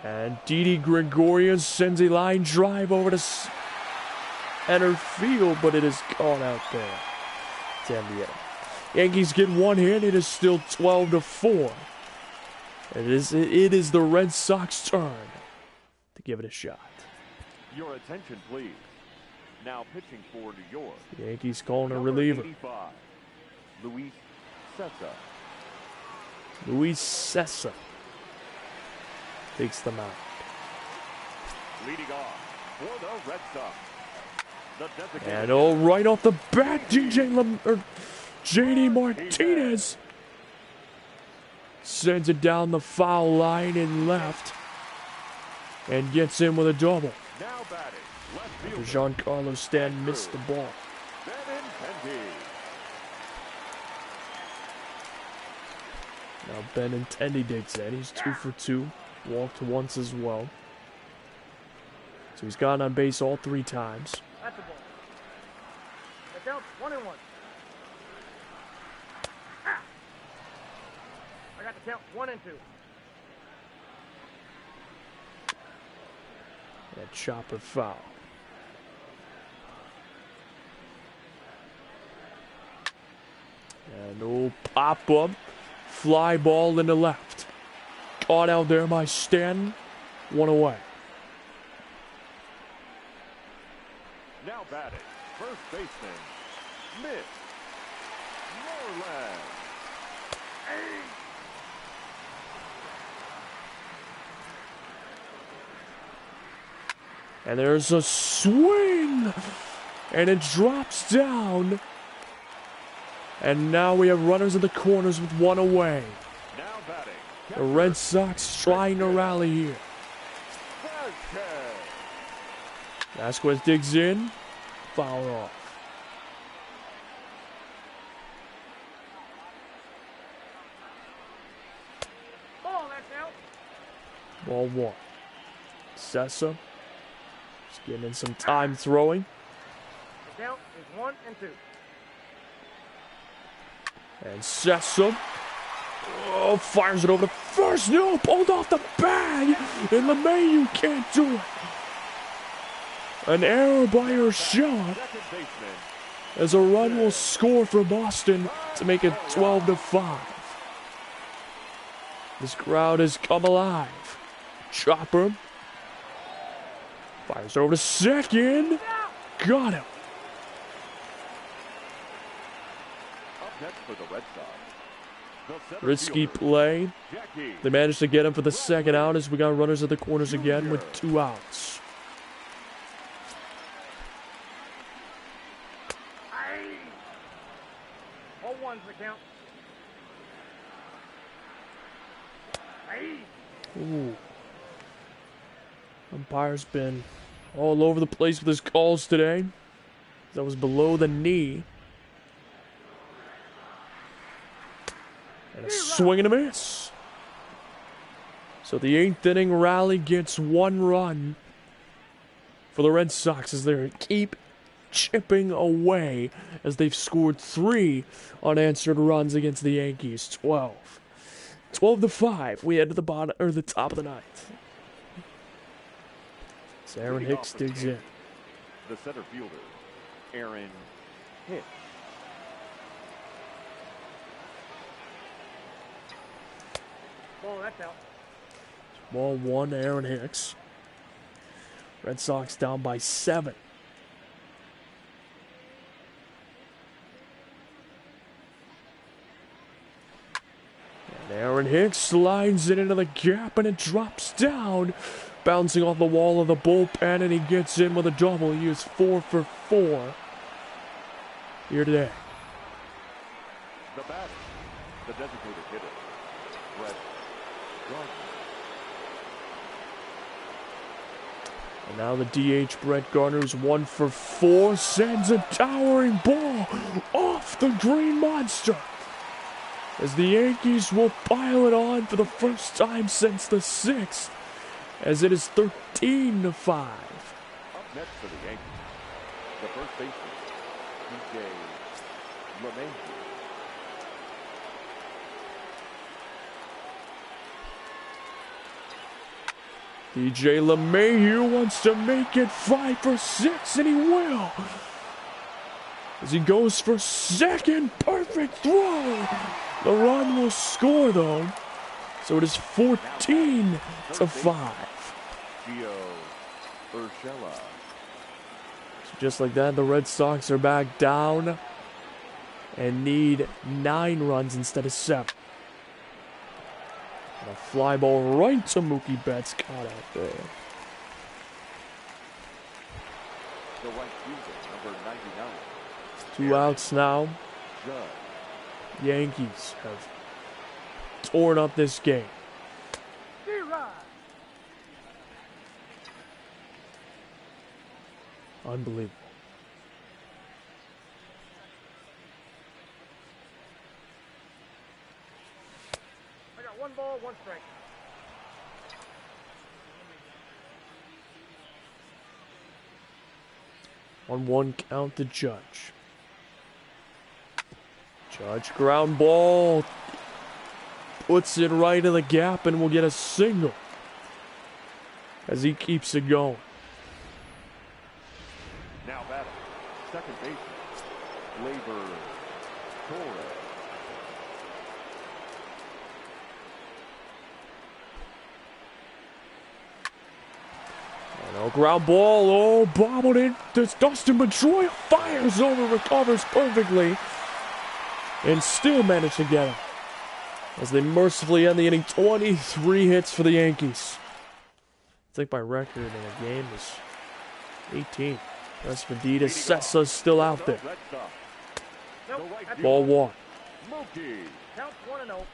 S1: And Didi Gregorius sends a line drive over to center field, but it is gone out there. To end the inning. Yankees get 1 hit. It is still 12-4. It is the Red Sox turn to give it a shot.
S3: Your attention, please. Now pitching for New York.
S1: The Yankees calling a
S3: Number
S1: reliever.
S3: 85, Luis Cessa.
S1: Luis Cessa takes the mound.
S3: Leading off for the Red Sox. The designated
S1: And right off the bat, JD Martinez sends it down the foul line and left, and gets in with a double.
S3: now batting, left fielder.
S1: Giancarlo Stanton missed the ball. Now Benintendi digs in. He's 2 for 2. Walked once as well. So he's gotten on base all 3 times.
S4: That's a ball. The count 1-1. Ah! I got the count 1-2.
S1: And chopper foul. And old pop-up. Fly ball in the left. Caught out there by Stanton. 1 away.
S3: Now batting, first baseman, Mitch Moreland.
S1: And there's a swing. And it drops down. And now we have runners in the corners with 1 away.
S3: Now batting,
S1: The Red Sox trying to rally here.
S3: Sanchez.
S1: Vasquez digs in. Foul off.
S4: Ball, that's out.
S1: Ball 1. Cessa. Just getting in some time throwing.
S4: The count is 1-2.
S1: And Cessa. Oh, fires it over to first. No, pulled off the bag. And LeMahieu can't do it. An error by her shot.
S3: Second baseman,
S1: As a run will score for Boston to make it 12-5. This crowd has come alive. Chopper. Fires over to second. Got him.
S3: up next for the Red Sox. The center
S1: Risky
S3: fielder,
S1: play.
S3: Jackie.
S1: They managed to get him for the second out as we got runners at the corners again with 2 outs.
S4: All 1's the count.
S1: Ooh. Umpire's been all over the place with his calls today. That was below the knee. And a swing and a miss. So the 8th inning rally gets 1 run for the Red Sox as they keep chipping away as they've scored 3 unanswered runs against the Yankees. 12-5. We head to the bottom or the top of the 9th. So Aaron Hicks digs in.
S3: The center fielder, Erin Judge.
S4: Ball, that's out.
S1: Ball 1, Aaron Hicks. Red Sox down by 7. And Aaron Hicks slides it into the gap and it drops down, bouncing off the wall of the bullpen, and he gets in with a double. He is 4 for 4 here today.
S3: The batter, the designated hitter, Gardner.
S1: And now the DH, Brett Gardner's 1 for 4, sends a towering ball off the Green Monster. As the Yankees will pile it on for the first time since the 6th, as it is 13-5.
S3: Up next for the Yankees, the first baseman,
S1: DJ LeMahieu wants to make it 5 for 6, and he will. As he goes for second, perfect throw. The run will score, though. So it is 14-5.
S3: So
S1: just like that, the Red Sox are back down and need 9 runs instead of 7. And a fly ball right to Mookie Betts, caught out there.
S3: The right fielder, number 99.
S1: 2 outs now.
S3: Judge.
S1: Yankees have torn up this game. Unbelievable.
S4: I got 1 ball, 1 strike.
S1: On 1 count to Judge. Judge ground ball. Puts it right in the gap and will get a single. As he keeps it going.
S3: Now batting, second baseman, Labor Torres.
S1: And a ground ball, oh, bobbled it. There's Dustin Pedroia, fires over, recovers perfectly, and still managed to get him. As they mercifully end the inning, 23 hits for the Yankees. I think my record in a game is 18. Raspadita, Sessa's still out there. Ball 1.
S4: Counts 1-0.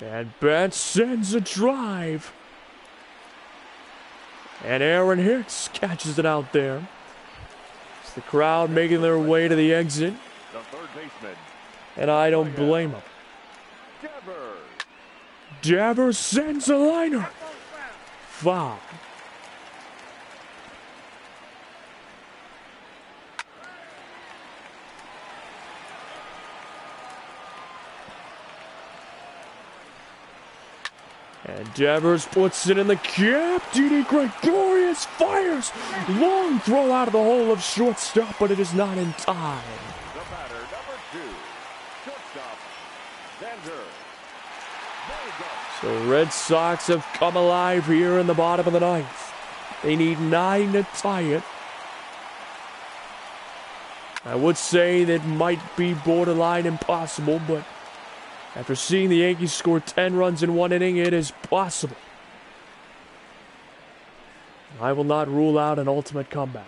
S1: And Betts sends a drive. And Aaron Hicks catches it out there. It's the crowd making their way to the exit.
S3: The third baseman.
S1: And I don't blame him. Devers sends a liner. Foul. And Devers puts it in the gap. Didi Gregorius fires. Long throw out of the hole of shortstop, but it is not in time.
S3: The batter, number 2, shortstop, Xander.
S1: So Red Sox have come alive here in the bottom of the 9th. They need 9 to tie it. I would say that might be borderline impossible, but after seeing the Yankees score 10 runs in 1 inning, it is possible. I will not rule out an ultimate comeback.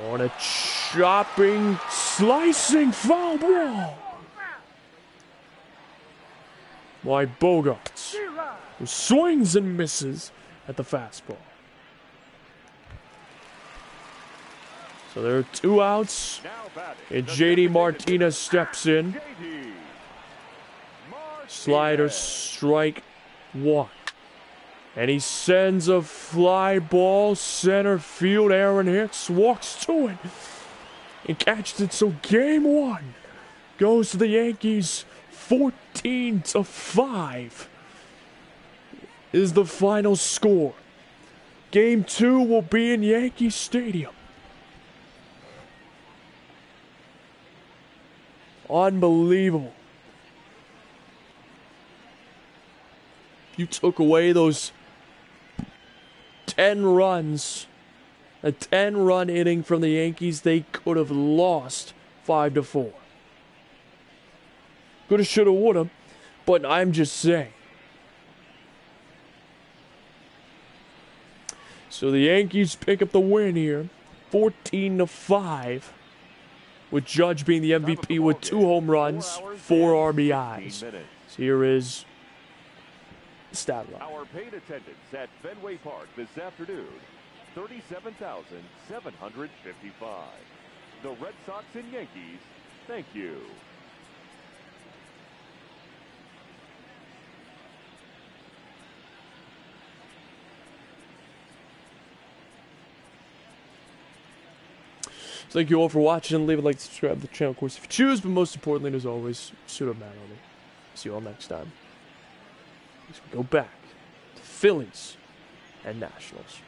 S1: On a chopping, slicing foul ball by Bogarts, who swings and misses at the fastball. So there are 2 outs, and JD Martinez steps in. Slider, strike 1. And he sends a fly ball center field. Aaron Hicks walks to it and catches it. So game 1 goes to the Yankees. 14-5 is the final score. Game 2 will be in Yankee Stadium. Unbelievable. You took away those 10 runs, a 10-run inning from the Yankees, they could have lost 5-4. Coulda, shoulda, woulda, but I'm just saying. So the Yankees pick up the win here, 14-5, with Judge being the MVP with 2 home runs, 4 RBIs. So here is stat line.
S3: Our paid attendance at Fenway Park this afternoon, 37,755. The Red Sox and Yankees, thank you.
S1: Thank you all for watching. Leave a like, subscribe to the channel, of course, if you choose. But most importantly, and as always, suit up, man. See you all next time. As we go back to Phillies and Nationals.